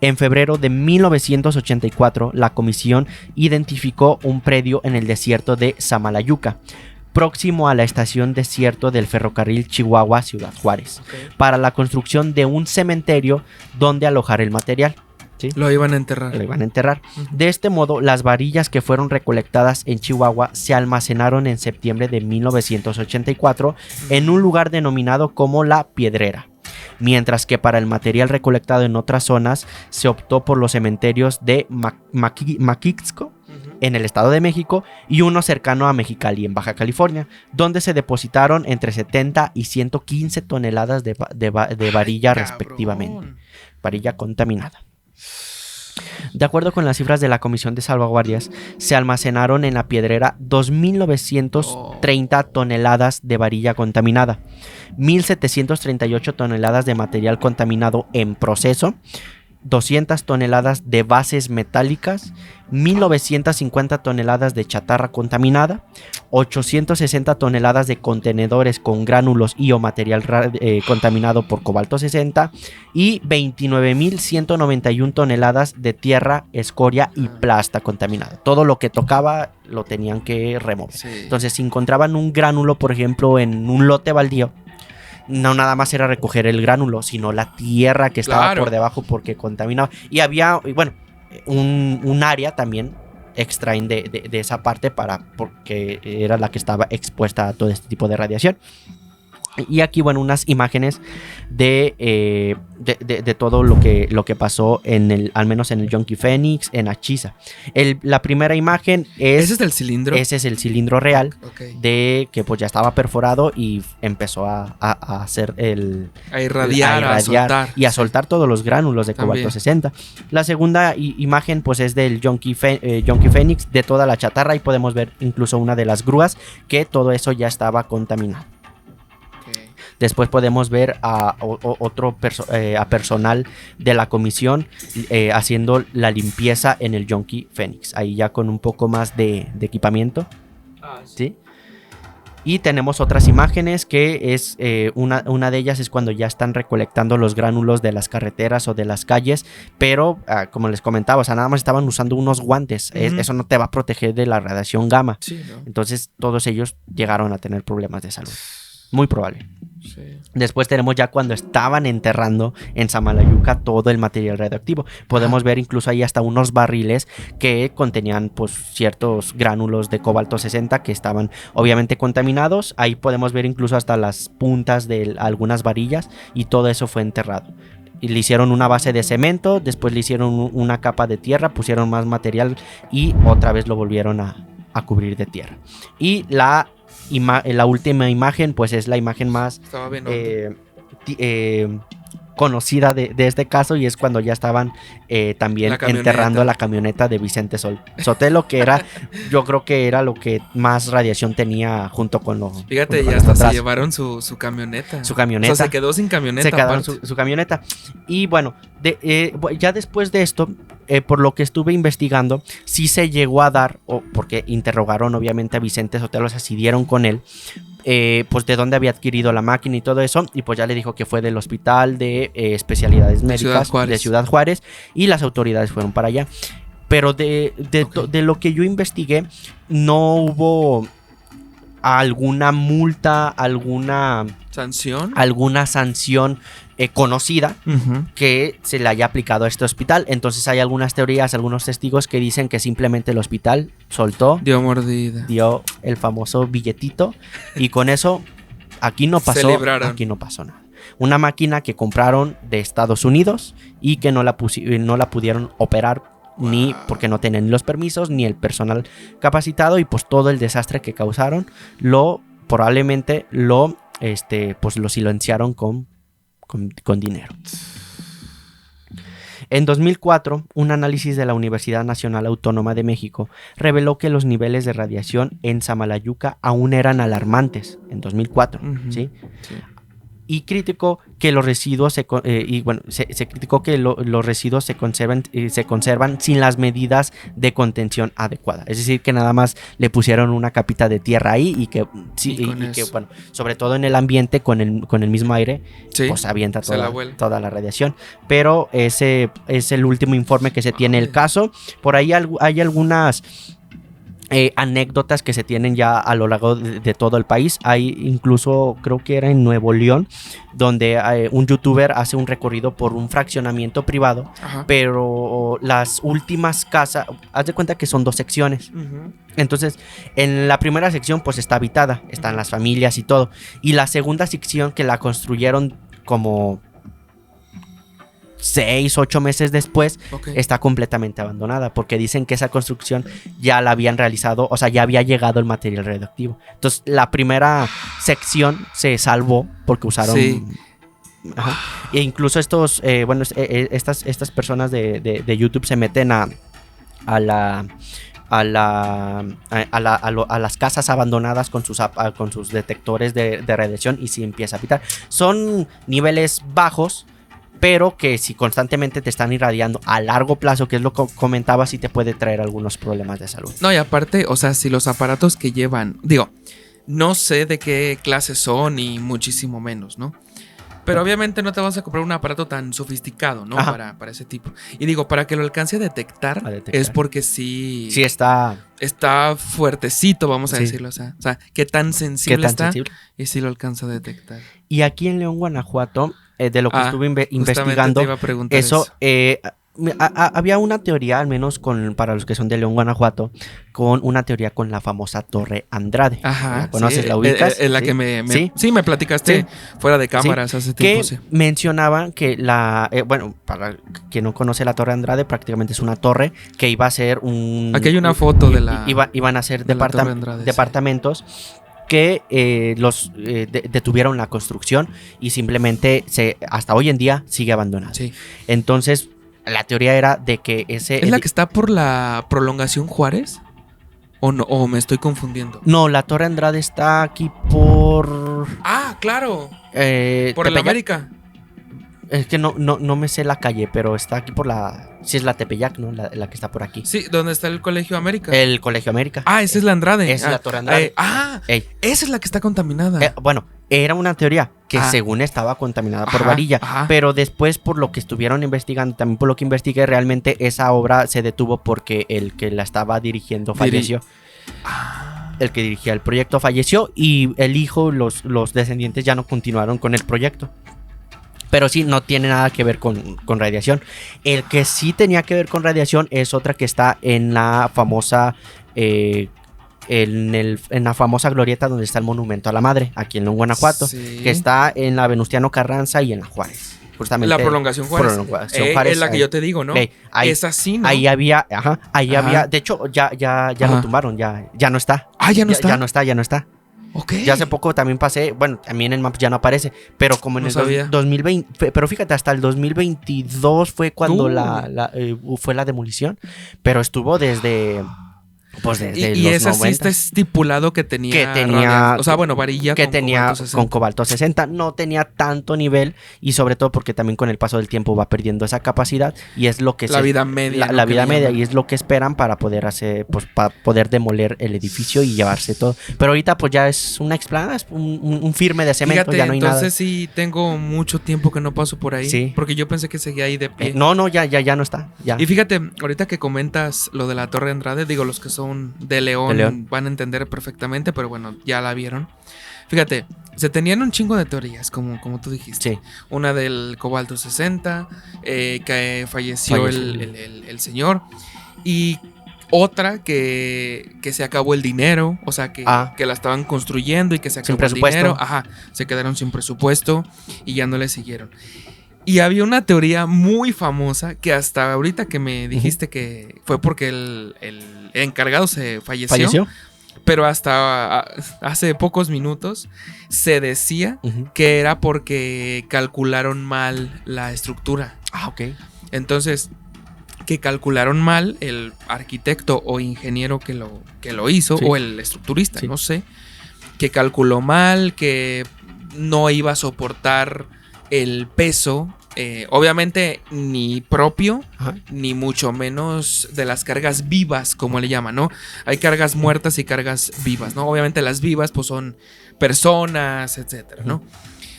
en febrero de 1984, la comisión identificó un predio en el desierto de Samalayuca, próximo a la estación desierto del ferrocarril Chihuahua-Ciudad Juárez, para la construcción de un cementerio donde alojar el material. ¿sí? Lo iban a enterrar. Lo iban a enterrar. Ujú. De este modo, las varillas que fueron recolectadas en Chihuahua se almacenaron en septiembre de 1984 en un lugar denominado como La Piedrera, mientras que para el material recolectado en otras zonas se optó por los cementerios de Maquixco, en el Estado de México, y uno cercano a Mexicali, en Baja California, donde se depositaron entre 70 y 115 toneladas de varilla Cabrón. respectivamente, varilla contaminada. De acuerdo con las cifras de la Comisión de Salvaguardias, se almacenaron en la piedrera 2.930 toneladas de varilla contaminada, 1.738 toneladas de material contaminado en proceso, 200 toneladas de bases metálicas, 1.950 toneladas de chatarra contaminada, 860 toneladas de contenedores con gránulos y o material contaminado por cobalto 60 y 29.191 toneladas de tierra, escoria y plasta contaminada. Todo lo que tocaba lo tenían que remover. Sí. Entonces, si encontraban un gránulo, por ejemplo, en un lote baldío, no nada más era recoger el gránulo, sino la tierra que estaba Claro. por debajo porque contaminaba. Y había, bueno, un área también extraen de esa parte porque era la que estaba expuesta a todo este tipo de radiación. Y aquí, bueno, unas imágenes de todo lo que pasó al menos en el Yonki Phoenix, en Achisa. La primera imagen ¿Ese es el cilindro? Ese es el cilindro real Ok. de que pues ya estaba perforado y empezó a hacer A irradiar, a soltar. y a soltar todos los gránulos de También. cobalto 60. La segunda imagen pues es del Yonki Phoenix, de toda la chatarra, y podemos ver incluso una de las grúas que todo eso ya estaba contaminado. Después podemos ver a personal de la comisión haciendo la limpieza en el Yonki Phoenix. Ahí ya con un poco más de equipamiento. ¿Sí? Y tenemos otras imágenes que es una de ellas es cuando ya están recolectando los gránulos de las carreteras o de las calles, pero como les comentaba, o sea, nada más estaban usando unos guantes. Ujú. Eso no te va a proteger de la radiación gamma. Sí, ¿no? Entonces todos ellos llegaron a tener problemas de salud. Muy probable. Sí. Después tenemos ya cuando estaban enterrando en Samalayuca todo el material radioactivo. Podemos ver incluso ahí hasta unos barriles que contenían pues ciertos gránulos de cobalto 60 que estaban obviamente contaminados. Ahí podemos ver incluso hasta las puntas de algunas varillas y todo eso fue enterrado. Y le hicieron una base de cemento, después le hicieron una capa de tierra, pusieron más material y otra vez lo volvieron a cubrir de tierra. Y la última imagen pues es la imagen más Estaba bien. conocida de este caso, y es cuando ya estaban también La camioneta. enterrando la camioneta de Vicente Sotelo, que era, yo creo que era lo que más radiación tenía junto con lo Fíjate, junto ya con hasta los se atrás. llevaron su camioneta. Su camioneta. O sea, se quedó sin camioneta. Se quedaron aparte. su camioneta. Y bueno, ya después de esto, por lo que estuve investigando, sí se llegó a dar, porque interrogaron obviamente a Vicente Sotelo, o sea, sí dieron con él, pues de dónde había adquirido la máquina y todo eso, y pues ya le dijo que fue del hospital de especialidades médicas de Ciudad Juárez, y las autoridades fueron para allá. Pero de lo que yo investigué, no hubo alguna multa, alguna sanción conocida Ujú. que se le haya aplicado a este hospital. Entonces hay algunas teorías, algunos testigos que dicen que simplemente el hospital soltó, Dio mordida. dio el famoso billetito, y con eso aquí no pasó nada. Una máquina que compraron de Estados Unidos y que no la pudieron operar, ni porque no tenían ni los permisos ni el personal capacitado, y pues todo el desastre que causaron probablemente lo silenciaron con dinero. En 2004, un análisis de la Universidad Nacional Autónoma de México reveló que los niveles de radiación en Samalayuca aún eran alarmantes en 2004, Ujú. ¿sí? Sí. Y criticó que los residuos se criticó que los residuos se conservan sin las medidas de contención adecuadas. Es decir, que nada más le pusieron una capita de tierra ahí y que bueno, sobre todo en el ambiente con el mismo aire, Sí, pues avienta se la vuela. toda la radiación. Pero ese es el último informe que se tiene del caso. Por ahí hay algunas anécdotas que se tienen ya a lo largo de todo el país. Hay incluso, creo que era en Nuevo León, donde un youtuber hace un recorrido por un fraccionamiento privado, Ajá. pero las últimas casas, haz de cuenta que son 2 secciones. Ujú. Entonces, en la primera sección pues está habitada, están las familias y todo. Y la segunda sección, que la construyeron como 6, 8 meses después, Ok. está completamente abandonada, porque dicen que esa construcción ya la habían realizado, o sea, ya había llegado el material radioactivo. Entonces, la primera sección se salvó porque usaron Sí. Ajá. E incluso estas personas de YouTube se meten a las casas abandonadas con sus detectores de radiación y si empieza a pitar. Son niveles bajos, pero que si constantemente te están irradiando a largo plazo, que es lo que comentaba, sí te puede traer algunos problemas de salud. No, y aparte, o sea, si los aparatos que llevan, digo, no sé de qué clase son y muchísimo menos, ¿no? Pero obviamente no te vas a comprar un aparato tan sofisticado, ¿no? Para ese tipo. Y digo, para que lo alcance a detectar. Es porque sí está fuertecito, vamos a decirlo. O sea, qué tan sensible está y sí lo alcanza a detectar. Y aquí en León, Guanajuato, de lo que estuve investigando, te iba a preguntar eso. Había una teoría, al menos para los que son de León, Guanajuato, con una teoría con la famosa Torre Andrade. Ajá. ¿La conoces? Sí, ¿La ubicas? Es la que me platicaste fuera de cámaras hace tiempo. Que mencionaban que para quien no conoce la Torre Andrade, prácticamente es una torre que iba a ser Aquí hay una foto de la. Iban a ser departamentos. Que los detuvieron la construcción y simplemente hasta hoy en día sigue abandonada. Sí. Entonces, la teoría era de que ¿Es la que está por la prolongación Juárez? ¿O no? ¿O me estoy confundiendo? No, la Torre Andrade está aquí por... ¡Ah, claro! Por la América. Es que no me sé la calle, pero está aquí por la... Sí es la Tepeyac, ¿no? La que está por aquí. Sí, ¿dónde está el Colegio América? El Colegio América. Ah, esa es la Andrade. Esa es la Torre Andrade. Esa es la que está contaminada. Bueno, era una teoría que según estaba contaminada por varilla. Pero después, por lo que estuvieron investigando, también por lo que investigué, realmente esa obra se detuvo porque el que la estaba dirigiendo falleció. El que dirigía el proyecto falleció y el hijo, los descendientes ya no continuaron con el proyecto. Pero sí, no tiene nada que ver con radiación. El que sí tenía que ver con radiación es otra que está en la famosa en la famosa glorieta donde está el monumento a la madre, aquí en León, Guanajuato, que está en la Venustiano Carranza y en la Juárez. Justamente, la prolongación Juárez. Es la que yo te digo, ¿no? Es así, ¿no? Ahí había, de hecho, ya lo tumbaron, ya no está. ¿Ya no está? Ya no está. Okay. Ya hace poco también pasé, bueno, también en Maps ya no aparece, pero como en el 2020, pero fíjate, hasta el 2022 fue cuando fue la demolición, pero estuvo desde los y esa 90. Sí está estipulado que tenía o sea, varilla que tenía con cobalto 60, no tenía tanto nivel y sobre todo porque también con el paso del tiempo va perdiendo esa capacidad y es lo que la vida media, la vida media y es lo que esperan para poder hacer, pues para poder demoler el edificio y llevarse todo. Pero ahorita pues ya es una explanada, es un firme de cemento. Fíjate, ya no hay nada. Entonces sí tengo mucho tiempo que no paso por ahí, porque yo pensé que seguía ahí de pie. No, ya no está. Ya. Y fíjate, ahorita que comentas lo de la Torre Andrade, digo, los que son de León van a entender perfectamente, pero bueno, ya la vieron. Fíjate, se tenían un chingo de teorías, como tú dijiste. Sí. Una del cobalto 60, que falleció el señor. Y otra que se acabó el dinero, o sea, que la estaban construyendo y que se acabó el dinero. Se quedaron sin presupuesto y ya no le siguieron. Y había una teoría muy famosa que hasta ahorita que me dijiste que fue porque el encargado se falleció. Pero hasta hace pocos minutos se decía que era porque calcularon mal la estructura. Entonces, que calcularon mal el arquitecto o ingeniero que lo hizo, o el estructurista, no sé, que calculó mal, que no iba a soportar el peso, obviamente ni propio, ni mucho menos de las cargas vivas, como le llaman, ¿no? Hay cargas muertas y cargas vivas, ¿no? Obviamente las vivas pues son personas, etcétera, ¿no?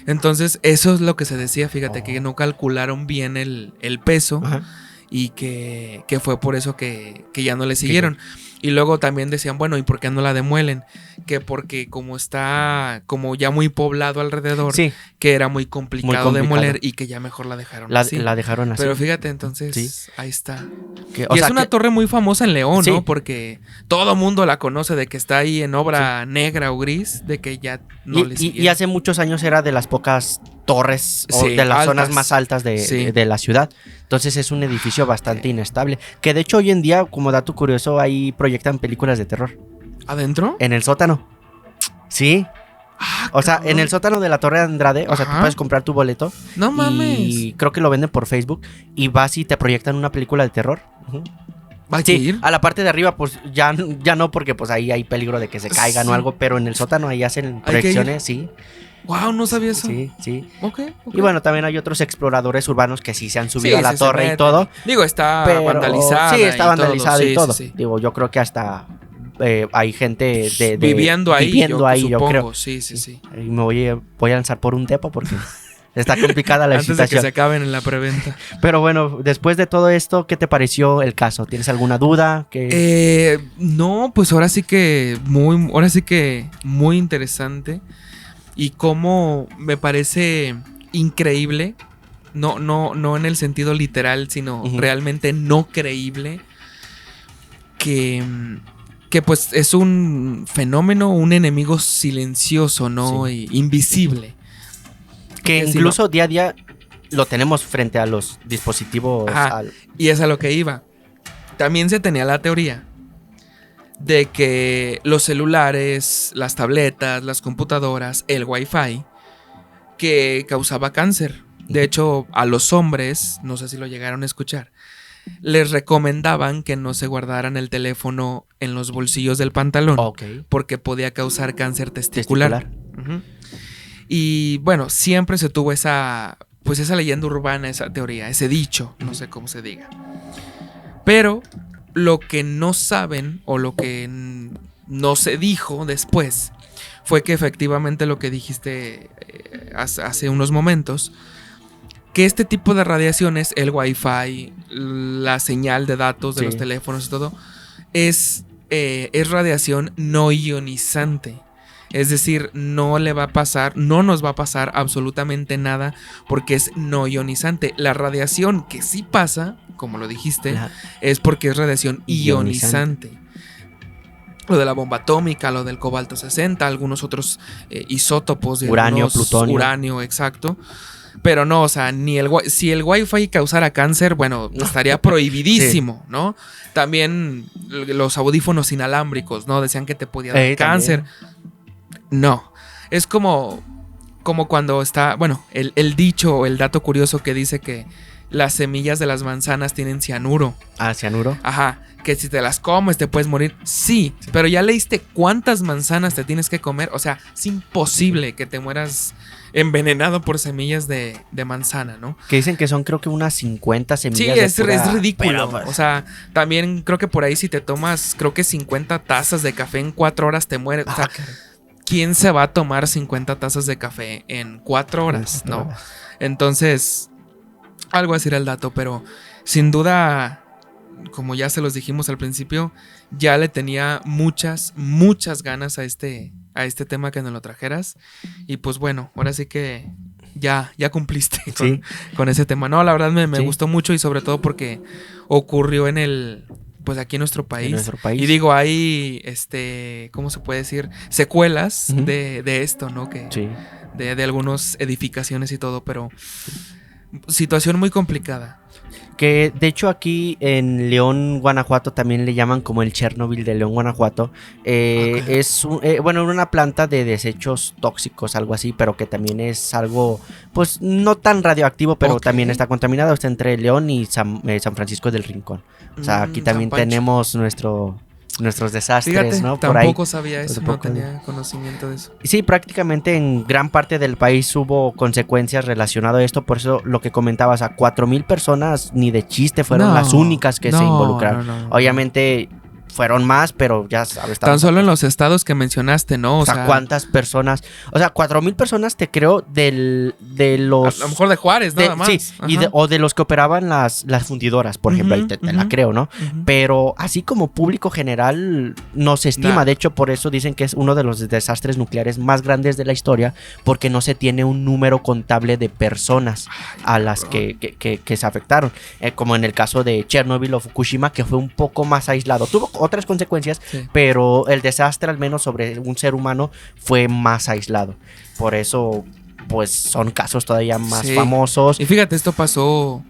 Entonces eso es lo que se decía, fíjate, que no calcularon bien el peso y que fue por eso que ya no le siguieron. Y luego también decían, bueno, ¿y por qué no la demuelen? Que porque como está como ya muy poblado alrededor, que era muy complicado demoler y que ya mejor la dejaron así. La dejaron así. Pero fíjate, entonces, ahí está. Y es una torre muy famosa en León, ¿no? Porque todo mundo la conoce de que está ahí en obra negra o gris, de que ya no le siguen. Y hace muchos años era de las pocas torres de las zonas más altas de la ciudad. Entonces es un edificio bastante inestable. Que de hecho hoy en día, como dato curioso, ahí proyectan películas de terror. ¿Adentro? En el sótano. Sí. O sea, cabrón. en el sótano de la Torre de Andrade, o sea, tú Ajá. puedes comprar tu boleto. No mames. Y creo que lo venden por Facebook. Y vas y te proyectan una película de terror. Ujú. ¿Va a ir? Sí, a la parte de arriba, pues ya no, porque pues ahí hay peligro de que se caigan Sí. o algo. Pero en el sótano ahí hacen que ir. proyecciones, sí. Wow, no sabía eso. Sí, sí. Ok. Y bueno, también hay otros exploradores urbanos que sí se han subido Sí, a la sí, se torre y meten. todo. Digo, está Pero vandalizada. sí, está vandalizada y todo. Sí. Digo, yo creo que hasta hay gente Viviendo ahí, viviendo ahí, yo supongo. creo. Sí. Y me voy a lanzar por un depo porque está complicada la Antes de que situación. se acaben en la preventa. Pero bueno, después de todo esto, ¿qué te pareció el caso? ¿Tienes alguna duda? No, pues ahora sí que muy interesante. Y cómo me parece increíble. No en el sentido literal, sino Ujú. realmente no creíble. Que pues es un fenómeno, un enemigo silencioso, ¿no? Sí. Invisible. Que Sí, incluso día a día lo tenemos frente a los dispositivos. Ajá. Y es a lo que iba. También se tenía la teoría de que los celulares, las tabletas, las computadoras, el Wi-Fi, que causaba cáncer. De hecho, a los hombres, no sé si lo llegaron a escuchar, les recomendaban que no se guardaran el teléfono en los bolsillos del pantalón Ok. porque podía causar cáncer testicular. Testicular. Ujú. Y bueno, siempre se tuvo esa leyenda urbana, esa teoría, ese dicho, no sé cómo se diga. Pero lo que no saben o lo que no se dijo después fue que efectivamente lo que dijiste hace unos momentos, que este tipo de radiaciones, el Wi-Fi, la señal de datos de Sí. los teléfonos y todo, es radiación no ionizante. Es decir, no nos va a pasar absolutamente nada porque es no ionizante. La radiación que sí pasa, como lo dijiste, La- es porque es radiación Ionizante. ionizante. Lo de la bomba atómica, lo del cobalto 60, algunos otros isótopos de Uranio, algunos- plutonio. Uranio, exacto. Pero no, o sea, si el Wi-Fi causara cáncer, bueno, estaría prohibidísimo, ¿no? También los audífonos inalámbricos, ¿no? Decían que te podía dar cáncer. No, es como cuando está, bueno, el dicho o el dato curioso que dice que las semillas de las manzanas tienen cianuro. Ah, cianuro. Ajá, que si te las comes te puedes morir. Sí, pero ya leíste cuántas manzanas te tienes que comer. O sea, es imposible que te mueras envenenado por semillas de manzana, ¿no? Que dicen que son creo que unas 50 Sí, semillas. es ridículo. Pero, pues, O sea, también creo que por ahí si te tomas, creo que 50 tazas de café en 4 horas te mueres. O sea, ¿quién se va a tomar 50 tazas de café en 4 horas? No. Entonces, algo así era el dato, pero sin duda, como ya se los dijimos al principio, ya le tenía muchas ganas a este tema que nos lo trajeras. Y pues bueno, ahora sí que ya cumpliste Sí. con ese tema. No, la verdad me Sí. gustó mucho y sobre todo porque ocurrió pues aquí en nuestro país. En nuestro país. Y digo, hay, ¿cómo se puede decir? Secuelas Ujú. de esto, ¿no? Que Sí. de algunas edificaciones y todo, pero situación muy complicada. Que de hecho aquí en León, Guanajuato también le llaman como el Chernobyl de León, Guanajuato. Ok. Es una planta de desechos tóxicos, algo así, pero que también es algo, pues no tan radioactivo, pero Ok. también está contaminado. Está entre León y San Francisco del Rincón. O sea, aquí también San Pancho. tenemos nuestros desastres, Fíjate, ¿no? Por ahí. tampoco sabía eso, no Tampoco. tenía conocimiento de eso. Sí, prácticamente en gran parte del país hubo consecuencias relacionadas a esto, por eso lo que comentabas, a 4,000 personas ni de chiste fueron No, las únicas que se no, involucraron. no. Obviamente fueron más, pero ya sabes. Tan solo en los estados que mencionaste, ¿no? O sea, ¿cuántas personas? O sea, 4,000 personas te creo de los... A lo mejor de Juárez, nada más. Sí, Ajá. o de los que operaban las fundidoras, por ejemplo, ahí Ujú, te la ujú. creo, ¿no? Ujú. Pero así como público general no se estima. Nah. De hecho, por eso dicen que es uno de los desastres nucleares más grandes de la historia, porque no se tiene un número contable de personas a las que se afectaron. Como en el caso de Chernobyl o Fukushima, que fue un poco más aislado. Tuvo otras consecuencias, Sí. pero el desastre, al menos sobre un ser humano, fue más aislado. Por eso, pues son casos todavía más Sí. famosos. Y fíjate, esto pasó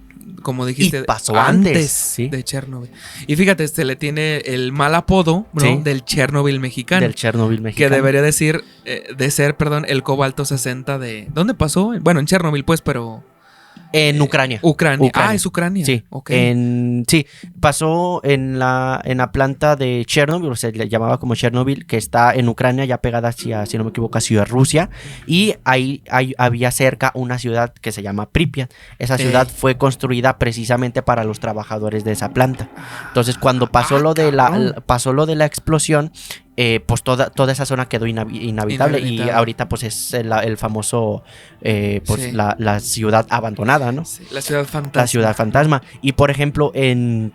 como dijiste, Y pasó antes, sí. de Chernobyl. Y fíjate, se le tiene el mal apodo, ¿no? Sí. Del Chernobyl mexicano. Del Chernobyl Que mexicano. debería de ser, el cobalto 60 de... ¿Dónde pasó? Bueno, en Chernobyl, pues, pero... En Ucrania. Ucrania. Ucrania. Ah, es Ucrania. Sí, Ok. sí, pasó en la planta de Chernobyl, o sea, le llamaba como Chernobyl, que está en Ucrania, ya pegada hacia, si no me equivoco, hacia Rusia, y ahí había cerca una ciudad que se llama Pripyat. Esa ciudad fue construida precisamente para los trabajadores de esa planta. Entonces, cuando pasó lo de la explosión, pues toda esa zona quedó inhabitable y ahorita pues es el famoso pues Sí. la ciudad abandonada, ¿no? Sí, la ciudad fantasma. La ciudad fantasma. Y por ejemplo en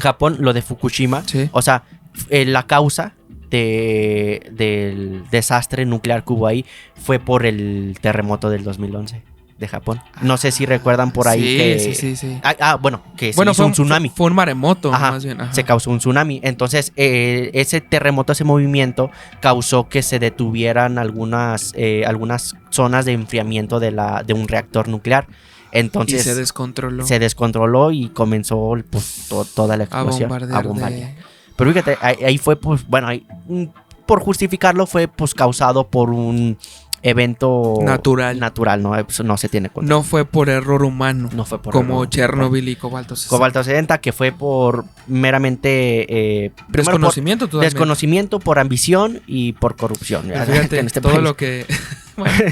Japón lo de Fukushima, Sí. o sea, la causa del desastre nuclear que hubo ahí fue por el terremoto del 2011 de Japón. No sé si recuerdan por ahí Sí, que... sí. Bueno, que se Bueno, hizo un tsunami. Fue un maremoto, Ajá, más bien. Ajá. se causó un tsunami. Entonces, ese terremoto, ese movimiento, causó que se detuvieran algunas zonas de enfriamiento de un reactor nuclear. Entonces, Y se descontroló. se descontroló y comenzó pues, toda la explosión. A bombardear. Pero fíjate, ahí fue, pues, bueno, por justificarlo, fue pues causado por un evento Natural. ¿no? Pues, no se tiene control. No fue por error humano. No fue por como error. Chernobyl y Cobalto 60. Cobalto 60, que fue por meramente primero Desconocimiento por totalmente. desconocimiento, por ambición y por corrupción. Y fíjate, En este todo país. lo que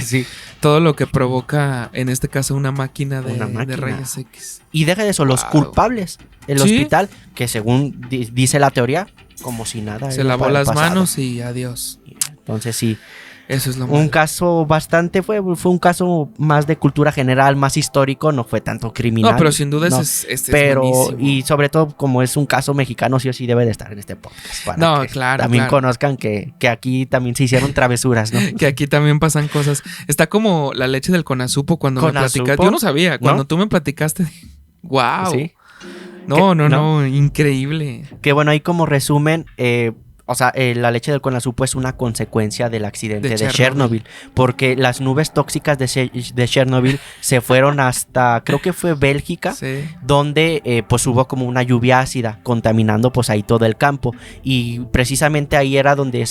Sí. todo lo que provoca en este caso una máquina de Una rayos X. Y deja de eso, los Wow. culpables. El Sí. hospital, que según dice la teoría, como si nada. Se haya lavó las pasado. manos y adiós. Entonces sí, Eso es lo un malo. caso bastante, fue un caso más de cultura general, más histórico, no fue tanto criminal. No, pero sin duda No, este es pero, buenísimo. y sobre todo, como es un caso mexicano, sí o sí debe de estar en este podcast. Para No, que claro, también claro. conozcan que aquí también se hicieron travesuras, ¿no? Que aquí también pasan cosas. Está como la leche del Conazupo cuando me ¿Conazupo? platicaste. Yo no sabía. Cuando ¿No? tú me platicaste. ¡Wow! Sí. No, ¿Qué? no, increíble. Que bueno, ahí como resumen, o sea, la leche del Conazupo es una consecuencia del accidente De de Chernobyl. Chernobyl, porque las nubes tóxicas de Chernobyl se fueron hasta, creo que fue Bélgica, Sí. donde pues hubo como una lluvia ácida contaminando pues ahí todo el campo, y precisamente ahí era donde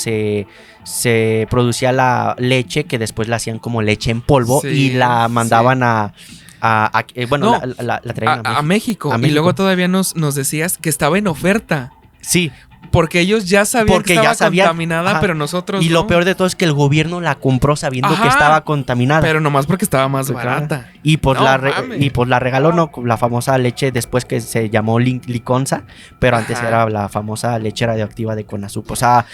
se producía la leche, que después la hacían como leche en polvo Sí, y la mandaban bueno, No, la traían A México. A Y México. luego todavía nos decías que estaba en oferta. Sí. Porque ellos ya sabían Porque que estaba ya sabían, contaminada, ajá. pero nosotros Y no. lo peor de todo es que el gobierno la compró sabiendo Ajá. que estaba contaminada. Pero nomás porque estaba más Pues claro. barata. Y pues, No, la mames. y pues la regaló, ¿no? La famosa leche después que se llamó Liconza, pero antes Ajá. era la famosa leche radioactiva de Conazupo. O sea,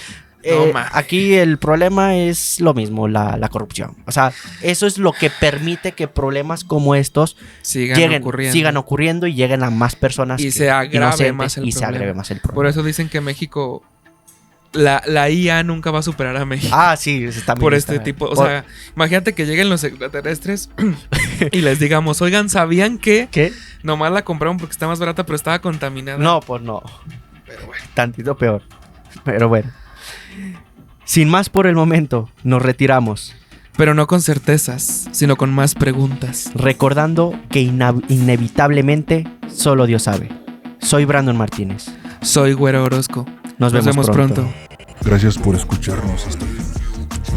No mames. aquí el problema es lo mismo, la corrupción. O sea, eso es lo que permite que problemas como estos sigan ocurriendo y lleguen a más personas Y se agrave inocentes más el y se problema. agrave más el problema. Por eso dicen que México... La IA nunca va a superar a México. Ah, sí, eso también Por está- este tipo, o por- sea, imagínate que lleguen los extraterrestres y les digamos, oigan, ¿sabían que ¿Qué? nomás la compraron porque está más barata, pero estaba contaminada? No, pues no. Pero bueno. Tantito peor. Pero bueno. Sin más por el momento, nos retiramos. Pero no con certezas, sino con más preguntas. Recordando que inevitablemente solo Dios sabe. Soy Brandon Martínez. Soy Güero Orozco. Nos vemos pronto. Gracias por escucharnos hasta aquí.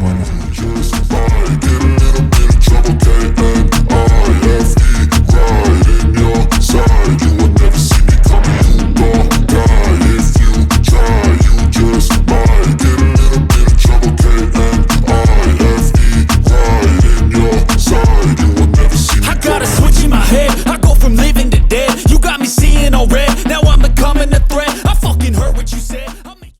Buenas noches. I got a switch in my head. I go from living to dead. You got me seeing all red. Now